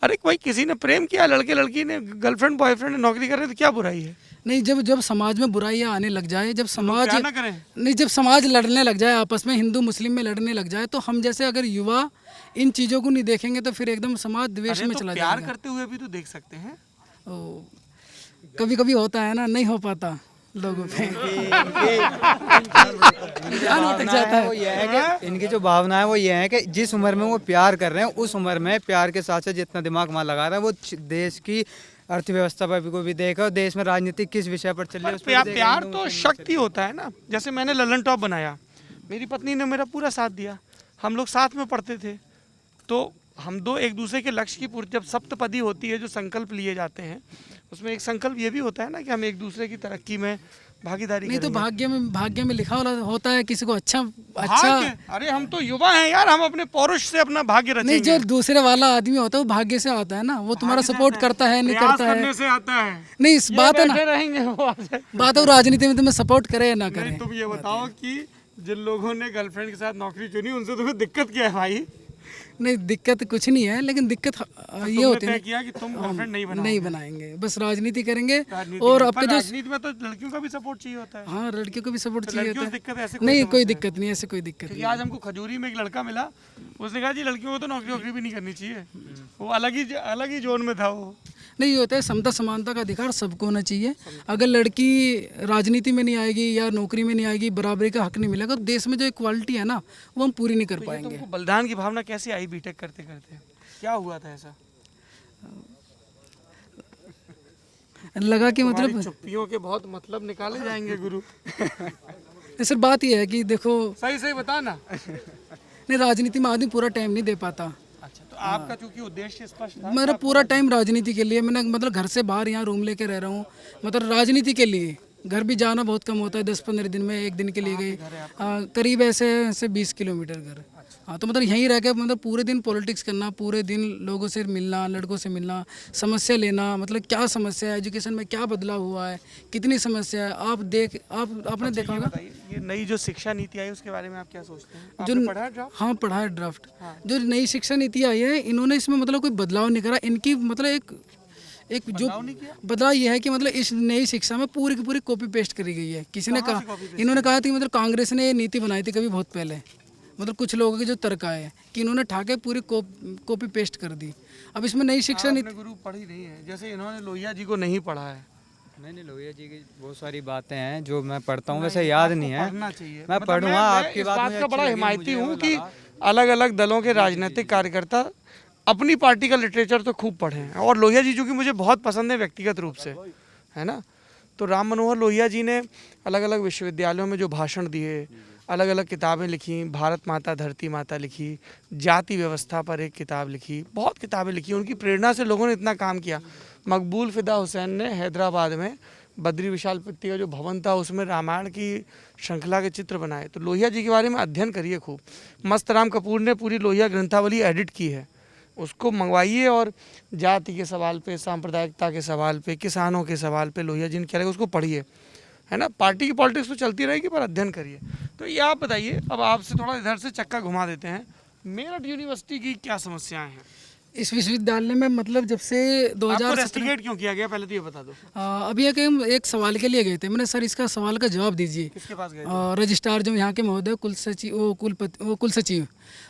अरे कोई किसी ने प्रेम किया, लड़के लड़की ने, गर्लफ्रेंड बॉयफ्रेंड ने नौकरी कर रहे, तो क्या बुराई है? नहीं, जब जब समाज में बुराइयां आने लग जाए, जब समाज प्यार ना करें। नहीं, जब समाज लड़ने लग जाए आपस में, हिंदू मुस्लिम में लड़ने लग जाए, तो हम जैसे अगर युवा इन चीज़ों को नहीं देखेंगे तो फिर एकदम समाज द्वेष में तो चला प्यार जाएगा। करते हुए भी तो देख सकते हैं। कभी कभी होता है ना, नहीं हो पाता लोगों पे। ध्यान भटक जाता है। वो ये है कि इनकी जो भावना है वो ये है कि जिस उम्र में वो प्यार कर रहे हैं, उस उम्र में प्यार के साथ साथ जितना दिमाग वहाँ लगा रहा है, वो देश की अर्थव्यवस्था पर को भी देखा और देश में राजनीति किस विषय पर चल रही है उस पर भी देखा। प्यार तो शक्ति होता है ना। जैसे मैंने ललन टॉप बनाया, मेरी पत्नी ने मेरा पूरा साथ दिया, हम लोग साथ में पढ़ते थे, तो हम दो एक दूसरे के लक्ष्य की पूर्ति, जब सप्तपदी होती है जो संकल्प लिए जाते हैं, उसमें एक संकल्प ये भी होता है ना कि हम एक दूसरे की तरक्की में भागीदारी नहीं तो करेंगे। भाग्य में लिखा होता है किसी को अच्छा। भाग्य? अरे हम तो युवा हैं यार, हम अपने पौरुष से अपना भाग्य नहीं, रचेंगे। जो दूसरे वाला आदमी होता है वो भाग्य से आता है ना, वो तुम्हारा सपोर्ट करता है नहीं प्रयास करता करने है। से आता है। नहीं, इस बात है ना, बैठे रहेंगे वो आ जाए। बात है वो राजनीति में तुम्हें सपोर्ट करे या ना करे। नहीं, तुम ये बताओ कि जिन लोगों ने गर्लफ्रेंड के साथ नौकरी चुनी उनसे तुम्हें दिक्कत क्या है भाई? नहीं, दिक्कत कुछ नहीं है, लेकिन दिक्कत ये होती है तय किया कि तुम गर्लफ्रेंड नहीं बनाओगे। नहीं बनाएंगे, बस राजनीति करेंगे। राजनीति और में- आपके पर जो राजनीति में तो लड़कियों का भी सपोर्ट चाहिए होता है। हाँ, लड़कियों को भी सपोर्ट तो चाहिए लड़कियों होता से दिक्कत है। ऐसे कोई नहीं, कोई समस्या है? दिक्कत नहीं, ऐसे कोई दिक्कत क्योंकि नहीं। आज हमको खजूरी में एक लड़का मिला, उसने कहा जी लड़कियों को तो नौकरी भी नहीं करनी चाहिए, वो अलग ही जोन में था वो। नहीं, ये होता है समता समानता का अधिकार सबको होना चाहिए। अगर लड़की राजनीति में नहीं आएगी या नौकरी में नहीं आएगी, बराबरी का हक नहीं मिलेगा, तो देश में जो इक्वालिटी है ना वो हम पूरी नहीं कर पाएंगे। तुमको बलिदान की भावना कैसे आई बीटेक करते करते? क्या हुआ था ऐसा? लगा कि तुम्हारी मतलब चुप्पियों के बहुत मतलब निकाले जाएंगे गुरु। सर बात यह है कि देखो, सही सही बता ना। नहीं, राजनीति में आदमी पूरा टाइम नहीं दे पाता। अच्छा, तो आपका चूंकि उद्देश्य स्पष्ट था। मेरा पूरा टाइम राजनीति के लिए, मैंने मतलब घर से बाहर यहाँ रूम लेके रह रहा हूँ, मतलब राजनीति के लिए। घर भी जाना बहुत कम होता है, 10-15 दिन में एक दिन के लिए गई, करीब ऐसे 20 किलोमीटर घर। हाँ, तो मतलब यहीं रह के मतलब पूरे दिन पॉलिटिक्स करना, पूरे दिन लोगों से मिलना, लड़कों से मिलना, समस्या लेना, मतलब क्या समस्या है एजुकेशन में, क्या बदलाव हुआ है, कितनी समस्या है। आपने देखा होगा ये नई जो शिक्षा नीति आई उसके बारे में आप क्या सोचते हैं? जो आपने पढ़ा है ड्राफ्ट? हाँ, पढ़ा है ड्राफ्ट। जो नई शिक्षा नीति आई है, इन्होंने इसमें मतलब कोई बदलाव नहीं करा। इनकी मतलब एक जो बदलाव ये है कि मतलब इस नई शिक्षा में पूरी की पूरी कॉपी पेस्ट करी गई है। किसी ने कहा, इन्होंने कहा था कि मतलब कांग्रेस ने ये नीति बनाई थी कभी बहुत पहले, मतलब कुछ लोगों के जो तर्क आए कि इन्होंने ठाके पूरी कॉपी पेस्ट कर दी। अब इसमें नई शिक्षा नीति गुरु पढ़ी नहीं है, जैसे इन्होंने लोहिया जी को नहीं पढ़ा है। नहीं, लोहिया जी की बहुत सारी बातें हैं जो मैं पढ़ता हूँ, वैसे याद नहीं है। पढ़ना चाहिए। मैं मतलब पढ़ूंगा, आपकी इस बात बात मुझे का अच्छी बड़ा लगी, हिमायती मुझे हूँ वो कि लगा। अलग अलग दलों के राजनीतिक कार्यकर्ता अपनी पार्टी का लिटरेचर तो खूब पढ़े हैं। और लोहिया जी जो कि मुझे बहुत पसंद है व्यक्तिगत रूप से, है ना। तो राम मनोहर लोहिया जी ने अलग अलग विश्वविद्यालयों में जो भाषण दिए, अलग अलग किताबें लिखी, भारत माता धरती माता लिखी, जाति व्यवस्था पर एक किताब लिखी, बहुत किताबें लिखी। उनकी प्रेरणा से लोगों ने इतना काम किया। मकबूल फिदा हुसैन ने हैदराबाद में बद्री विशाल पित्ती का जो भवन था उसमें रामायण की श्रृंखला के चित्र बनाए। तो लोहिया जी के बारे में अध्ययन करिए खूब। मस्तराम कपूर ने पूरी लोहिया ग्रंथावली एडिट की है, उसको मंगवाइए और जाति के सवाल पे, सांप्रदायिकता के सवाल पे, किसानों के सवाल पे लोहिया जी ने क्या लगा उसको पढ़िए, है ना। पार्टी की पॉलिटिक्स तो चलती रहेगी पर अध्ययन करिए। तो ये आप बताइए, अब आपसे थोड़ा इधर से चक्का घुमा देते हैं, मेरठ यूनिवर्सिटी की क्या समस्याएं हैं? इस विश्वविद्यालय में मतलब जब से आपको 2017 रेस्टिकेट क्यों किया गया, पहले तो ये बता दो। अभी हम एक सवाल के लिए गए थे। मैंने सर इसका सवाल का जवाब दीजिए। किसके पास गए? रजिस्ट्रार जो यहाँ के महोदय कुल सचिव,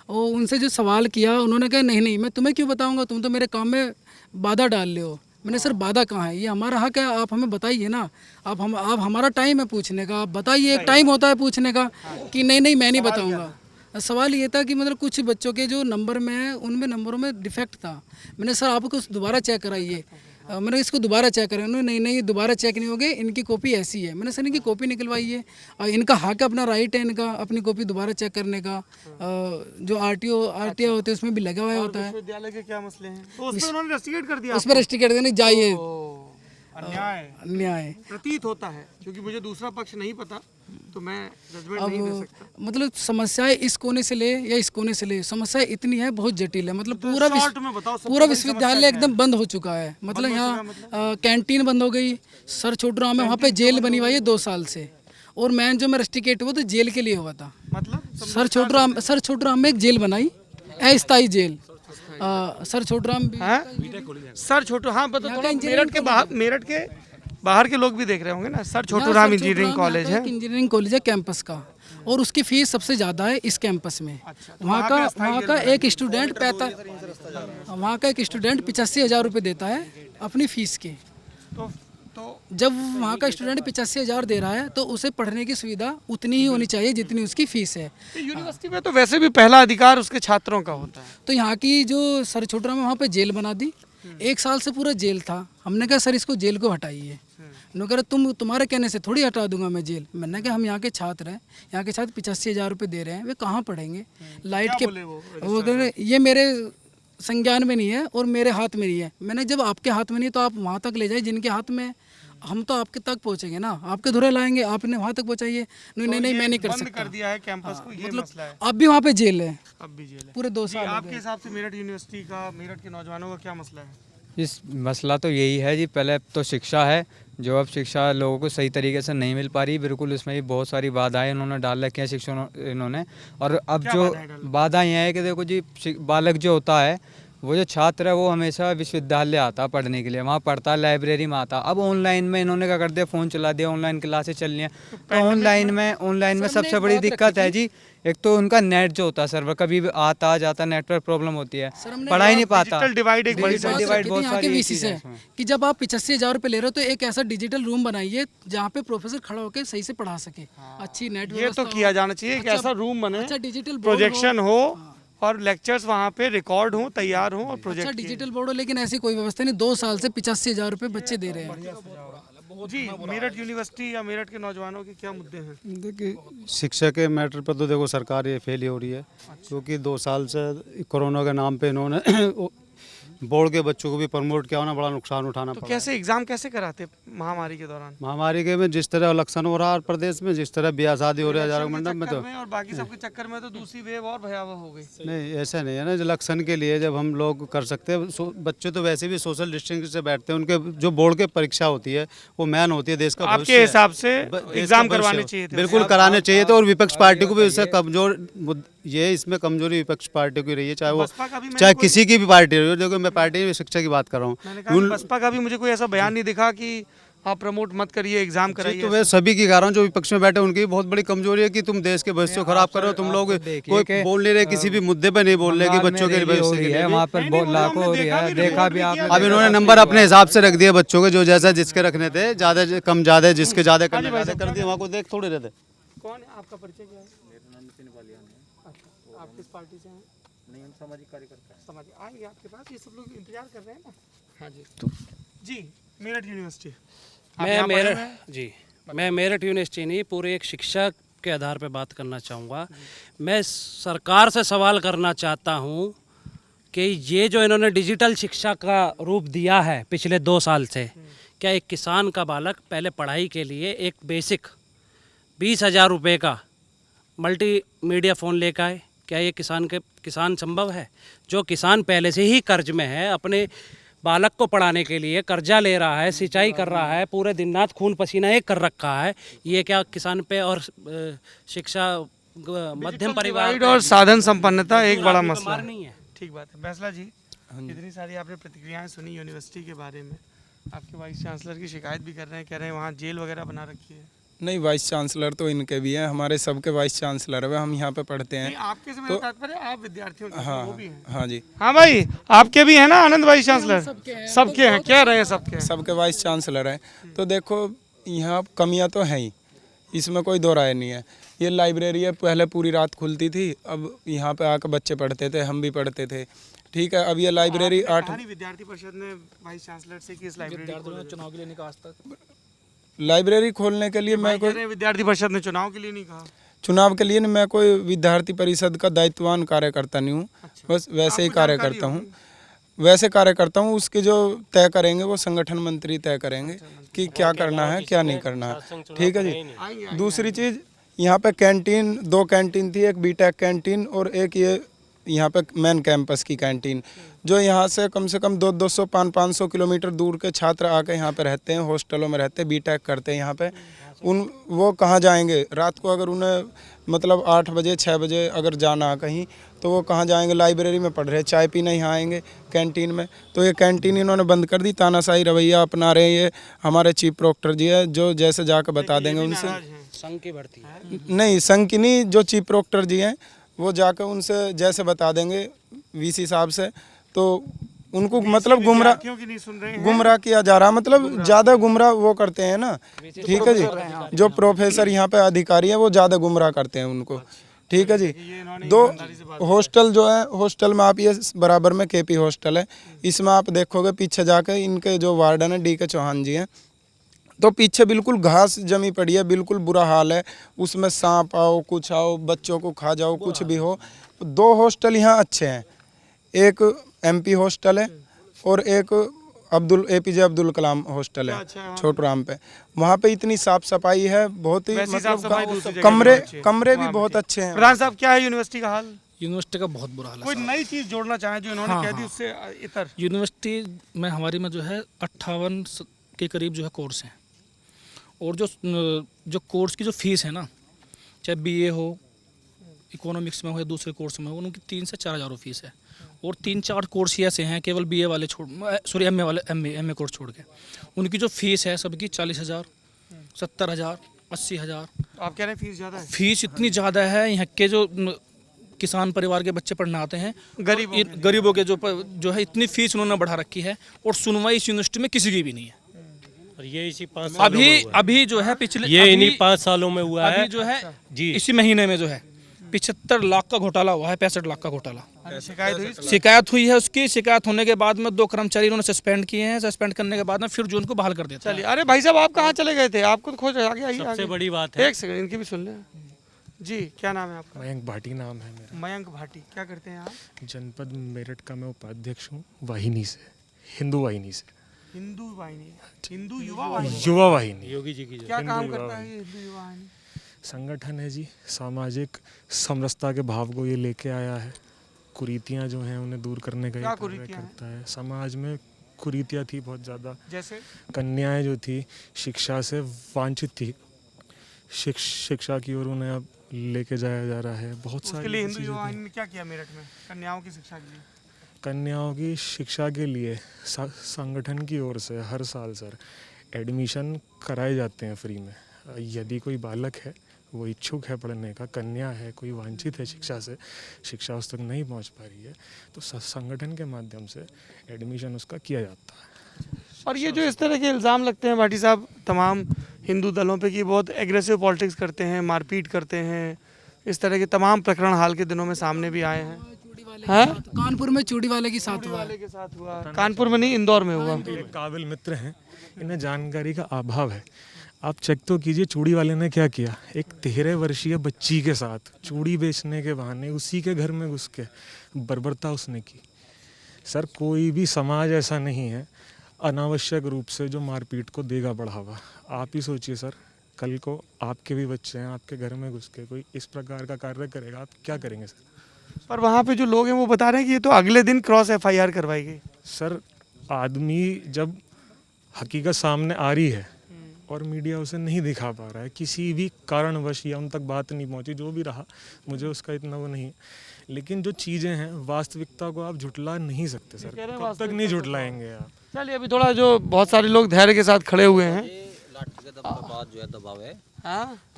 वो उनसे जो सवाल किया, उन्होंने कहा नहीं मैं तुम्हें क्यों बताऊंगा, तुम तो मेरे काम में बाधा डाल रहे हो। मैंने सर बाधा कहाँ है, ये हमारा हक है, आप हमें बताइए ना। आप हमारा टाइम है पूछने का, आप बताइए। एक टाइम होता है पूछने का कि नहीं मैं नहीं बताऊँगा। सवाल ये था कि मतलब कुछ बच्चों के जो नंबर में है उनमें नंबरों में डिफेक्ट था। मैंने सर आपको दोबारा चेक कराइए, मैंने इसको दोबारा चेक कराया। उन्होंने नहीं दोबारा चेक नहीं होगी, इनकी कॉपी ऐसी है। मैंने सर इनकी कॉपी निकलवाइए, इनका हक अपना राइट है इनका अपनी कॉपी दोबारा चेक करने का। जो आरटीओ होते हैं उसमें भी लगा हुआ होता है। विश्वविद्यालय के क्या मसले हैं तो उस पर उन्होंने रेस्टिकेट कर दिया। उस पर रेस्ट्रिक्ट करने जाइए, अन्याय प्रतीत होता है, क्योंकि मुझे दूसरा पक्ष नहीं पता तो मैं जजमेंट नहीं दे सकता। मतलब समस्याएं इस कोने से ले या इस कोने से ले, समस्या इतनी है, बहुत जटिल है। मतलब पूरा विश्वविद्यालय एकदम बंद हो चुका है। मतलब यहाँ कैंटीन बंद हो गई। सर छोटू राम में वहाँ पे जेल बनी हुई है 2 साल से, और मैन जो मैं रेस्टिकेट हुआ तो जेल के लिए हुआ था। मतलब सर छोटू राम में एक जेल बनाई, अस्थायी jail. Sir Chhotu Ram sir छोटू, हाँ बता थोड़ा। मेरठ के बाहर, मेरठ के बाहर के लोग भी देख रहे होंगे ना सर। छोटू यहाँ Ram sir engineering Chhotu Ram college यहाँ है। का एक इंजीनियरिंग कॉलेज है कैंपस का, और उसकी फीस सबसे ज़्यादा है इस कैंपस में। तो वहाँ का एक स्टूडेंट वहाँ का एक स्टूडेंट 85,000 रुपये देता है अपनी फ़ीस के। तो जब वहाँ का स्टूडेंट 85,000 दे रहा है तो उसे पढ़ने की सुविधा उतनी ही होनी चाहिए जितनी उसकी फ़ीस है। यूनिवर्सिटी में तो वैसे भी पहला अधिकार उसके छात्रों का होता है। तो यहाँ की जो सर छोटू राम है वहाँ पे जेल बना दी, 1 साल से पूरा जेल था। हमने कहा सर इसको जेल को हटाइए। उन्होंने कहा तुम्हारे कहने से थोड़ी हटा दूंगा मैं जेल। मैंने कहा हम यहाँ के छात्र हैं, यहाँ के छात्र 85,000 रुपये दे रहे हैं, वे कहाँ पढ़ेंगे। लाइट के वो कह रहे ये मेरे संज्ञान में नहीं है और मेरे हाथ में नहीं है। मैंने जब आपके हाथ में नहीं तो आप वहाँ तक ले जाए जिनके हाथ में, हम तो आपके तक पहुँचेंगे ना, आपके धुरे लाएंगे, आपने वहाँ तक पहुँचाइए। नहीं मैं नहीं कर सकता। कर दिया है कैंपस को, ये मसला है। अब भी वहाँ पे जेल है, अब भी जेल है पूरे 2 साल हो आपके गए। हिसाब से मेरठ यूनिवर्सिटी का, मेरठ के नौजवानों का क्या मसला है? इस मसला तो यही है जी, पहले तो शिक्षा है, जो अब शिक्षा लोगों को सही तरीके से नहीं मिल पा रही। बिल्कुल उसमें भी बहुत सारी बाधाएं इन्होंने डाल रखी हैं शिक्षकों इन्होंने। और अब जो बाधाएं हैं कि देखो जी, बालक जो होता है, वो जो छात्र है वो हमेशा विश्वविद्यालय आता पढ़ने के लिए, वहाँ पढ़ता है, लाइब्रेरी में आता। अब ऑनलाइन में इन्होंने क्या कर दिया, फ़ोन चला दिया, ऑनलाइन क्लासेस चल रही हैं। तो ऑनलाइन में सबसे बड़ी दिक्कत है जी, एक तो उनका नेट जो होता है सर्वर कभी भी आता जाता, नेटवर्क प्रॉब्लम होती है, पढ़ा ही नहीं पाता। डिजिटल डिवाइड एक बड़ी डिजिटल बात डिवाइड रखी थी बहुत यहाँ के सारी वीसी चीज़ें से हैं इसमें। कि जब आप 85,000 रुपये ले रहे हो तो एक ऐसा डिजिटल रूम बनाइए जहाँ पे प्रोफेसर खड़ा होकर सही से पढ़ा सके। अच्छी नेट ये तो किया जाना चाहिए, एक ऐसा रूम बने, अच्छा डिजिटल बोर्ड प्रोजेक्शन हो और लेक्चर्स वहाँ पे रिकॉर्ड हो, तैयार हो और अच्छा प्रोजेक्ट डिजिटल बोर्ड हो, लेकिन ऐसी कोई व्यवस्था नहीं। 2 साल से 85,000 रुपये बच्चे दे रहे हैं। जी। मेरठ यूनिवर्सिटी या मेरठ के नौजवानों के क्या मुद्दे हैं? देखिए, शिक्षा के मैटर पर तो देखो सरकार ये फेल ही हो रही है, क्योंकि 2 साल से कोरोना के नाम पे इन्होंने बोर्ड के बच्चों को भी प्रमोट किया, होना बड़ा नुकसान उठाना तो पड़ा। कैसे एग्जाम कैसे कराते महामारी के दौरान? महामारी के में जिस तरह इलेक्शन हो रहा है प्रदेश में, जिस तरह ब्याह शादी हो रहा है हजारों मंडप में, तो और बाकी सबके चक्कर में तो दूसरी वेव और भयावह हो गई। नहीं ऐसा नहीं है ना। इलेक्शन के लिए जब हम लोग कर सकते हैं, बच्चे तो वैसे भी सोशल डिस्टेंस से बैठते हैं, उनके जो बोर्ड की परीक्षा होती है वो मैन होती है, देश का आपके भविष्य है। हिसाब से देश का एग्जाम भविष्य करवाने हो। चाहिए थे? बिल्कुल कराने चाहिए थे, और विपक्ष पार्टी को भी इससे कमजोर, ये इसमें कमजोरी विपक्ष पार्टी की रही है, चाहे वो बसपा का भी मैंने चाहे कोई- किसी की भी पार्टी रही हो। देखो मैं पार्टी शिक्षा की बात कर रहा मैंने हूँ, कहा कि बसपा का भी मुझे कोई ऐसा बयान नहीं दिखा कि आप प्रमोट मत करिए, एग्जाम कराइए। तो वे सभी की कारण जो विपक्ष में बैठे उनकी बहुत बड़ी कमजोरी है कि तुम देश के भविष्य को खराब कर रहे हो। तुम लोग कोई बोल नहीं रहे, किसी भी मुद्दे पे नहीं बोल रहे कि बच्चों के भविष्य के लिए। वहाँ पर लाखों हो रही है, देखा भी आपने। अब इन्होंने नंबर अपने हिसाब से रख दिए बच्चों के, जो जैसा जिसके रखने थे, ज्यादा कम ज्यादा, जिसके ज्यादा करने कर दिए, वहाँ को देख थोड़े रहते। कौन है आपका परिचय क्या है? मेरा नाम नितिन बालियान है। अच्छा, आप किस पार्टी से हैं? नहीं, हम सामाजिक कार्यकर्ता हैं। सामाजिक आएंगे आपके पास, ये सब लोग इंतजार कर रहे हैं ना। हाँ जी। तो जी मेरठ यूनिवर्सिटी, मैं मेरठ यूनिवर्सिटी नहीं, पूरे एक शिक्षक के आधार पर बात करना चाहूँगा। मैं सरकार से सवाल करना चाहता हूँ कि ये जो इन्होंने डिजिटल शिक्षा का रूप दिया है पिछले 2 साल से, क्या एक किसान का बालक पहले पढ़ाई के लिए एक बेसिक 20,000 रुपये का मल्टीमीडिया फ़ोन लेकर आए? क्या ये किसान संभव है? जो किसान पहले से ही कर्ज में है, अपने बालक को पढ़ाने के लिए कर्जा ले रहा है, सिंचाई कर रहा है, पूरे दिन रात खून पसीना एक कर रखा है, ये क्या किसान पे और शिक्षा मध्यम परिवार और साधन संपन्नता एक बड़ा मसला है। नहीं है। ठीक बात है। फैसला जी, इतनी सारी आपने प्रतिक्रियाएं सुनी यूनिवर्सिटी के बारे में, आपके वाइस चांसलर की शिकायत भी कर रहे हैं, कह रहे हैं वहाँ जेल वगैरह बना रखी है। नहीं, वाइस चांसलर तो इनके भी हैं, हमारे सबके वाइस चांसलर है, हम यहाँ पे पढ़ते हैं। आपके से मेरा तात्पर्य आप विद्यार्थियों के, हाँ वो भी हैं। हाँ जी, हाँ भाई, आपके भी है ना आनंद वाइस चांसलर? सबके हैं, कह रहे हैं सबके हैं। सबके वाइस चांसलर हैं। तो देखो यहाँ कमियाँ तो हैं ही, इसमें कोई दो राय नहीं है। ये लाइब्रेरी है, पहले पूरी रात खुलती थी, अब यहाँ पे आकर बच्चे पढ़ते थे, हम भी पढ़ते थे। ठीक है, अब ये लाइब्रेरी 8 विद्यार्थी परिषद ने वाइस चांसलर से कि इस लाइब्रेरी चुनाव के लिए निकास तक लाइब्रेरी खोलने के लिए मैं कोई विद्यार्थी परिषद ने चुनाव के लिए नहीं कहा। चुनाव के लिए मैं कोई विद्यार्थी परिषद का दायित्ववान कार्यकर्ता नहीं हूँ, बस वैसे ही कार्य करता हूँ। वैसे कार्य करता हूँ, उसके जो तय करेंगे वो संगठन मंत्री तय करेंगे कि क्या करना है क्या नहीं करना है। ठीक है जी। दूसरी चीज़, यहाँ पे कैंटीन, 2 कैंटीन थी, एक बीटेक कैंटीन और एक ये यहाँ पे मेन कैंपस की कैंटीन, जो यहाँ से कम 200-500 किलोमीटर दूर के छात्र आके यहाँ पे रहते हैं, हॉस्टलों में रहते हैं, बीटेक करते हैं यहाँ पे। वो कहाँ जाएंगे रात को? अगर उन्हें मतलब 8 बजे 6 बजे अगर जाना कहीं, तो वो कहाँ जाएंगे? लाइब्रेरी में पढ़ रहे, चाय पीने यहाँ आएंगे कैंटीन में। तो ये कैंटीन इन्होंने बंद कर दी, तानाशाही रवैया अपना रहे हैं। ये हमारे चीफ प्रोक्टर जी है, जो जैसे जाकर बता देंगे उनसे। संघ की भर्ती नहीं, संघ की नहीं, जो चीफ प्रोक्टर जी हैं वो जाकर उनसे जैसे बता देंगे वीसी साहब से, तो उनको मतलब गुमराह किया जा रहा, मतलब ज़्यादा गुमराह वो करते हैं ना। ठीक है जी, जो प्रोफेसर यहाँ पे अधिकारी हैं वो ज़्यादा गुमराह करते हैं उनको। ठीक है जी। 2 हॉस्टल जो है, हॉस्टल में आप ये बराबर में केपी हॉस्टल है, इसमें आप देखोगे पीछे जाके इनके जो वार्डन है DK चौहान जी हैं, तो पीछे बिल्कुल घास जमी पड़ी है, बिल्कुल बुरा हाल है। उसमें सांप आओ, कुछ आओ, बच्चों को खा जाओ, कुछ भी हो। 2 हॉस्टल यहाँ अच्छे हैं, एक MP हॉस्टल है और एक APJ अब्दुल कलाम हॉस्टल है छोटूराम पे। वहाँ पे इतनी साफ सफाई है, बहुत ही मतलब कमरे भी बहुत अच्छे हैं। प्रधान साहब, क्या है यूनिवर्सिटी का हाल? यूनिवर्सिटी का बहुत बुरा हाल है। कोई नई चीज़ जोड़ना चाहें जो इन्होंने कह दी उससे इतर? यूनिवर्सिटी में हमारी में जो है 58 के करीब जो है कोर्स हैं, और जो कोर्स की जो फीस है ना, चाहे BA हो, इकोनॉमिक्स में हो या दूसरे कोर्स में हो, उनकी 3 से 4 हज़ार फीस है। और 3-4 कोर्स ही ऐसे हैं केवल BA वाले MA वाले MA कोर्स छोड़ के, उनकी जो फीस है सबकी 40,000, 70,000, 80,000। आप कह रहे हैं फीस ज़्यादा है? फीस इतनी ज़्यादा है, यहाँ के जो किसान परिवार के बच्चे पढ़ने आते हैं, गरीबों के जो है इतनी फीस उन्होंने बढ़ा रखी है, और सुनवाई इस यूनिवर्सिटी में किसी की भी नहीं है। और ये इसी 5 सालों अभी जो है पिछले ये इन्हीं 5 सालों में हुआ है। अभी जो है जी, इसी महीने में जो है 75 लाख का घोटाला हुआ है, 65 लाख का घोटाला। शिकायत हुई है उसकी। शिकायत होने के बाद में 2 कर्मचारी उन्होंने सस्पेंड किए हैं। सस्पेंड करने के बाद में फिर जो उनको बहाल कर देता है। चलिए, अरे भाई साहब, आप कहाँ चले गए थे? आपको तो खोज आगे आइए। सबसे बड़ी बात है, एक सेकंड इनकी भी सुन लें। जी, क्या नाम है आपका? मयंक भाटी नाम है मेरा। मयंक भाटी, क्या करते हैं आप? जनपद मेरठ का मैं उपाध्यक्ष हूँ, वाहिनी से, हिंदू वाहिनी से। हिंदू वाहिनी, हिंदू युवा वाहिनी, युवा वाहिनी। योगी जी की क्या काम करता है ये हिंदू युवा वाहिनी? संगठन है जी, सामाजिक समरसता के भाव को ये लेके आया है। कुरीतियाँ जो हैं उन्हें दूर करने का ये कार्य करता है। समाज में कुरीतियाँ थी बहुत ज़्यादा, जैसे कन्याएं जो थी शिक्षा से वांछित थी, शिक्षा की ओर उन्हें अब लेके जाया जा रहा है। बहुत सारी उसके लिए हिंदू युवा वाहिनी ने क्या किया मेरठ में कन्याओं की शिक्षा के लिए? कन्याओं की शिक्षा के लिए संगठन की ओर से हर साल सर एडमिशन कराए जाते हैं फ्री में। यदि कोई बालक है, वो इच्छुक है पढ़ने का, कन्या है, कोई वांछित है शिक्षा से, शिक्षा उस तक नहीं पहुंच पा रही है, तो संगठन के माध्यम से एडमिशन उसका किया जाता है। और ये जो इस तरह के इल्ज़ाम लगते हैं भाटी साहब तमाम हिंदू दलों पे कि बहुत एग्रेसिव पॉलिटिक्स करते हैं, मारपीट करते हैं, इस तरह के तमाम प्रकरण हाल के दिनों में सामने भी आए हैं। कानपुर में चूड़ी वाले के साथ हुआ। कानपुर में नहीं, इंदौर में हुआ। ये काबिल मित्र हैं, इन्हें जानकारी का अभाव है। आप चेक तो कीजिए चूड़ी वाले ने क्या किया। एक 13 वर्षीय बच्ची के साथ चूड़ी बेचने के बहाने उसी के घर में घुस के बर्बरता उसने की। सर, कोई भी समाज ऐसा नहीं है अनावश्यक रूप से जो मारपीट को देगा बढ़ावा। आप ही सोचिए सर, कल को आपके भी बच्चे हैं, आपके घर में घुस के कोई इस प्रकार का कार्य करेगा, आप क्या करेंगे सर? पर वहाँ पे जो लोग हैं वो बता रहे हैं कि ये तो अगले दिन क्रॉस FIR करवाई गई। सर, आदमी जब हकीकत सामने आ रही है और मीडिया उसे नहीं दिखा पा रहा है, किसी भी कारणवश या उन तक बात नहीं पहुंची, जो भी रहा, मुझे उसका इतना वो नहीं, लेकिन जो चीज़ें हैं वास्तविकता को आप झुटला नहीं सकते सर। कब तक नहीं झुटलाएंगे आप? चलिए, अभी थोड़ा जो बहुत सारे लोग धैर्य के साथ खड़े हुए हैं। लाठी के दम पे बात जो है दबाव है,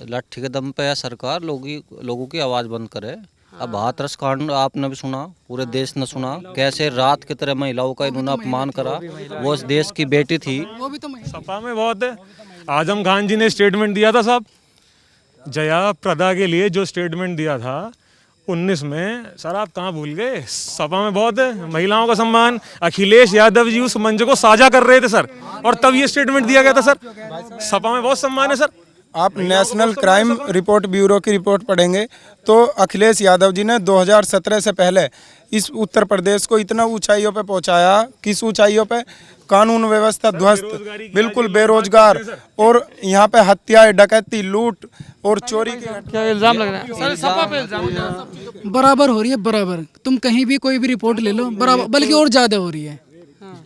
लाठी के दम पे या सरकार लोगों की आवाज़ बंद करे। अब हाथरस कांड आपने भी सुना, पूरे देश ने सुना, कैसे रात की तरह महिलाओं का इन्होंने अपमान करा। वो इस देश की बेटी थी। सपा में बहुत है। आजम खान जी ने स्टेटमेंट दिया था साहब, जया प्रदा के लिए जो स्टेटमेंट दिया था 19 में, सर आप कहाँ भूल गए? सपा में बहुत है। महिलाओं का सम्मान, अखिलेश यादव जी उस मंच को साझा कर रहे थे सर, और तब ये स्टेटमेंट दिया गया था सर। सपा में बहुत सम्मान है सर। आप नेशनल क्राइम रिपोर्ट ब्यूरो की रिपोर्ट पढ़ेंगे तो अखिलेश यादव जी ने 2017 से पहले इस उत्तर प्रदेश को इतना ऊंचाइयों पे पहुंचाया, किस ऊंचाइयों पे, कानून व्यवस्था ध्वस्त, बिल्कुल बेरोजगार, और यहाँ पे हत्याएं, डकैती, लूट और चोरी की क्या इल्जाम लग रहा है? सर सपा पे इल्जाम बराबर हो रही है, बराबर। तुम कहीं भी कोई भी रिपोर्ट ले लो, बराबर, बल्कि और ज़्यादा हो रही है।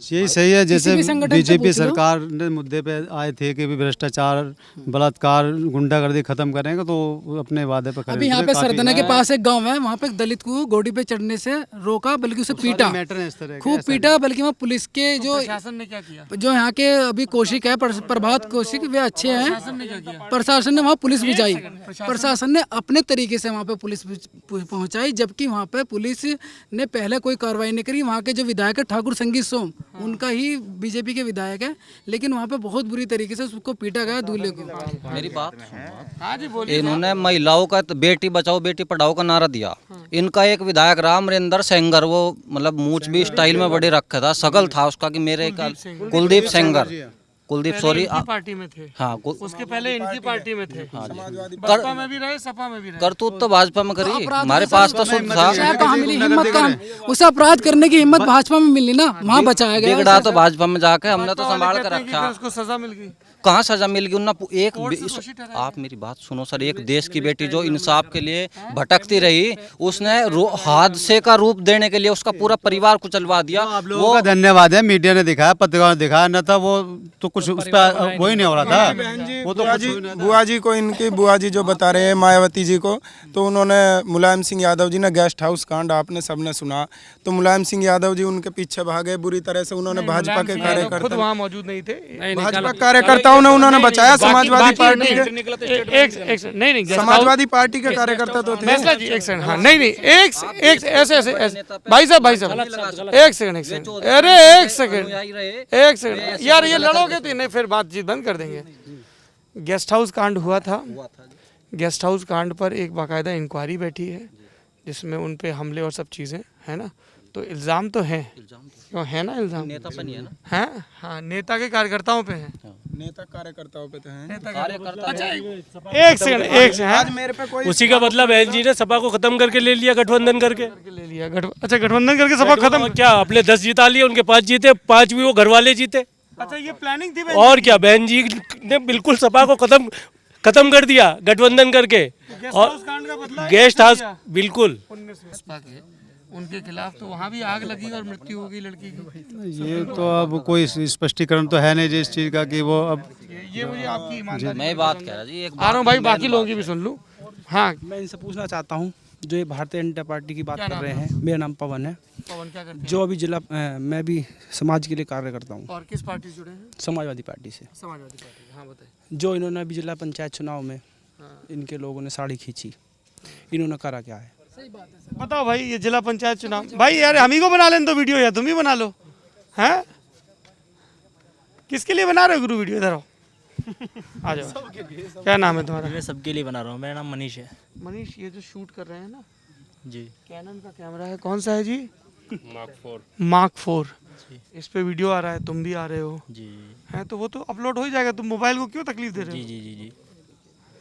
यही सही है। जैसे भी संगठन से बीजेपी पूछ लो। सरकार ने मुद्दे पे आए थे कि भी भ्रष्टाचार, बलात्कार, गुंडागर्दी खत्म करेंगे, तो अपने वादे पे खरे अभी यहाँ उतरे। पे सरदना के पास एक गांव है, वहाँ पे एक दलित को घोड़ी पे चढ़ने से रोका, बल्कि उसे पीटा, मैटर है इस तरह के, खूब ऐसा पीटा, बल्कि वहाँ पुलिस के जो प्रशासन ने क्या किया? जो यहाँ के अभी कौशिक है, प्रभात कौशिक, वे अच्छे हैं। प्रशासन ने वहाँ पुलिस भिजाई, प्रशासन ने अपने तरीके से वहाँ पे पुलिस पहुँचाई, जबकि वहाँ पे पुलिस ने पहले कोई कार्रवाई नहीं करी। वहाँ के जो विधायक है ठाकुर संगीत सोम, उनका ही बीजेपी के विधायक है, लेकिन वहाँ पे बहुत बुरी तरीके से उसको पीटा गया दूल्हे को। मेरी बात सुनो। इन्होंने महिलाओं का बेटी बचाओ बेटी पढ़ाओ का नारा दिया। इनका एक विधायक रामरिंदर सेंगर, वो मतलब मूछ भी स्टाइल में बड़े रखा था, सगल था उसका कि मेरे कुलदीप सेंगर, कुलदीप सॉरी पार्टी में थे। हाँ, उसके पहले इनकी पार्टी में थे। भाजपा में भी रहे, सपा में भी रहे। करतूत तो भाजपा में करी, हमारे पास तो शुद्ध था। कहाँ मिली हिम्मत? कहाँ उसे अपराध करने की हिम्मत भाजपा में मिली ना, वहाँ बचाया गया। बिगड़ा तो भाजपा में जाके हमने तो संभाल कर कहते हैं कि रखा। उसको सजा मिल गई। कहाँ सजा मिल गई? उन्ना आप मेरी बात सुनो सर, एक देश की बेटी जो इंसाफ के लिए भटकती रही, उसने हादसे का रूप देने के लिए उसका पूरा परिवार कुचलवा दिया। आप लोगों का धन्यवाद है, मीडिया ने दिखाया, पत्रकारों ने दिखाया, न था वो तो कुछ उस पर वो ही नहीं हो रहा था। वो तो बुआ जी को, इनकी बुआ जी जो बता रहे हैं मायावती जी को, तो उन्होंने मुलायम सिंह यादव जी ने गेस्ट हाउस कांड आपने सबने सुना, तो मुलायम सिंह यादव जी उनके पीछे भागे बुरी तरह से। उन्होंने भाजपा के खुद कार्यकर्ता, वहाँ मौजूद नहीं थे। भाजपा कार्यकर्ताओं ने उन्होंने बचाया, समाजवादी पार्टी के, नहीं समाजवादी पार्टी के कार्यकर्ता तो थे। फैसला जी, एक सेकंड। हाँ, नहीं एक ऐसे भाई साहब एक सेकंड, अरे एक सेकंड यार, ये लड़ोगे तो नहीं, फिर बातचीत बंद कर देंगे। गेस्ट हाउस कांड हुआ था। गेस्ट हाउस कांड पर एक बाकायदा इंक्वायरी बैठी है, जिसमें उन पे हमले और सब चीज़ें है ना, तो इल्ज़ाम तो है, क्यों है ना इल्ज़ाम? नेता पर नहीं है ना? हैं? हाँ, नेता के कार्यकर्ताओं पे है। नेता कार्यकर्ताओं पे तो हैं। अच्छा एक सेकंड आज मेरे पे कोई उसी का बदला बहन जी ने सपा को खत्म करके ले लिया, गठबंधन करके ले लिया। अच्छा, गठबंधन करके सभा खत्म। क्या अपने 10 जिता लिए, उनके 5 जीते, 5 भी वो घर वाले जीते। अच्छा, ये प्लानिंग थी और क्या, बहन जी ने बिल्कुल सपा को खत्म कर दिया गठबंधन करके। और गेस्ट हाउस बिल्कुल उनके खिलाफ तो वहाँ भी आग लगी और मृत्यु हो गई लड़की की। ये तो अब कोई स्पष्टीकरण तो है नहीं जी इस चीज़ का कि वो अब ये मुझे आपकी ईमानदारी मैं बात कह रहा जी, एक आ रहा हूँ भाई, बाकी लोगों की भी सुन लूँ। हाँ, मैं इनसे पूछना चाहता हूँ, जो ये भारतीय जनता पार्टी की बात कर रहे हैं। मेरा नाम पवन है। पवन क्या करते हैं? जो अभी जिला मैं भी समाज के लिए कार्य करता हूँ, और किस पार्टी से जुड़े हैं? समाजवादी पार्टी से। समाजवादी पार्टी। हाँ बताइए। जो इन्होंने अभी जिला पंचायत चुनाव में इनके लोगों ने साड़ी खींची, इन्होंने करा क्या है? बताओ भाई, ये जिला पंचायत चुनाव, भाई यार हम ही को बना लें तो वीडियो, या तुम ही बना लो। हैं? किसके लिए बना रहे हो गुरु वीडियो? इधर आओ, आ जाओ। क्या नाम है तुम्हारा? मैं सबके लिए बना रहा हूँ। मेरा नाम मनीष है। मनीष, ये जो शूट कर रहे हैं ना, जी, कैनन का कैमरा है, कौन सा है जी? मार्क 4। इस पे वीडियो आ रहा है, तुम भी आ रहे हो जी, हैं, तो वो तो अपलोड हो ही जाएगा। तुम मोबाइल को क्यों तकलीफ दे रहे जी, हो? जी, जी, जी।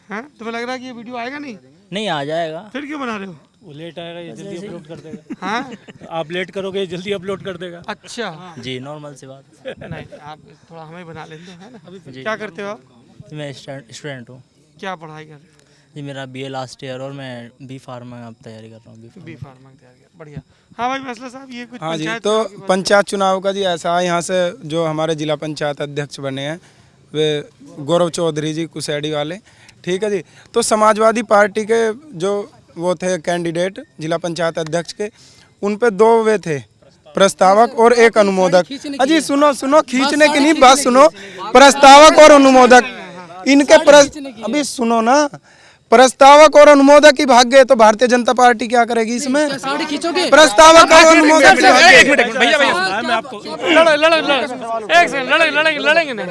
हैं? तुम्हें लग रहा है कि ये वीडियो आएगा नहीं? नहीं, आ जाएगा। फिर क्यों बना रहे हो? वो लेट आएगा, ये जल्दी अपलोड कर देगा। हाँ, आप लेट करोगे, ये जल्दी अपलोड कर देगा। अच्छा। जी, नॉर्मल सी बात। नहीं, आप थोड़ा हमें बना लेते हो, है ना? क्या करते हो आप? मैं स्टूडेंट हूँ क्या पढ़ाई कर रहे हो? जी। मेरा BA लास्ट ईयर और मैं B फार्मा अब तैयारी कर रहा हूँ। बी फार्मा की तैयारी कर, बढ़िया। हाँ भाई फैसला साहब, ये कुछ हाँ जी, पंचायत तो चुनाव की बात- पंचायत चुनाव का जी ऐसा है, यहाँ से जो हमारे जिला पंचायत अध्यक्ष बने हैं वे गौरव चौधरी जी कुसैडी वाले, ठीक है जी। तो समाजवादी पार्टी के जो वो थे कैंडिडेट जिला पंचायत अध्यक्ष के, उन पे 2 वे थे, प्रस्तावक और एक अनुमोदक। अजी सुनो, खींचने की नहीं, बात सुनो। प्रस्तावक और अनुमोदक इनके अभी सुनो ना, प्रस्तावक और अनुमोदक ही भाग गए, तो भारतीय जनता पार्टी क्या करेगी इसमें? साड़ी खींचोगे? प्रस्तावक और अनुमोदक भी भाग गए। भैया मैं आपको एक सेकंड, लड़ेंगे नहीं,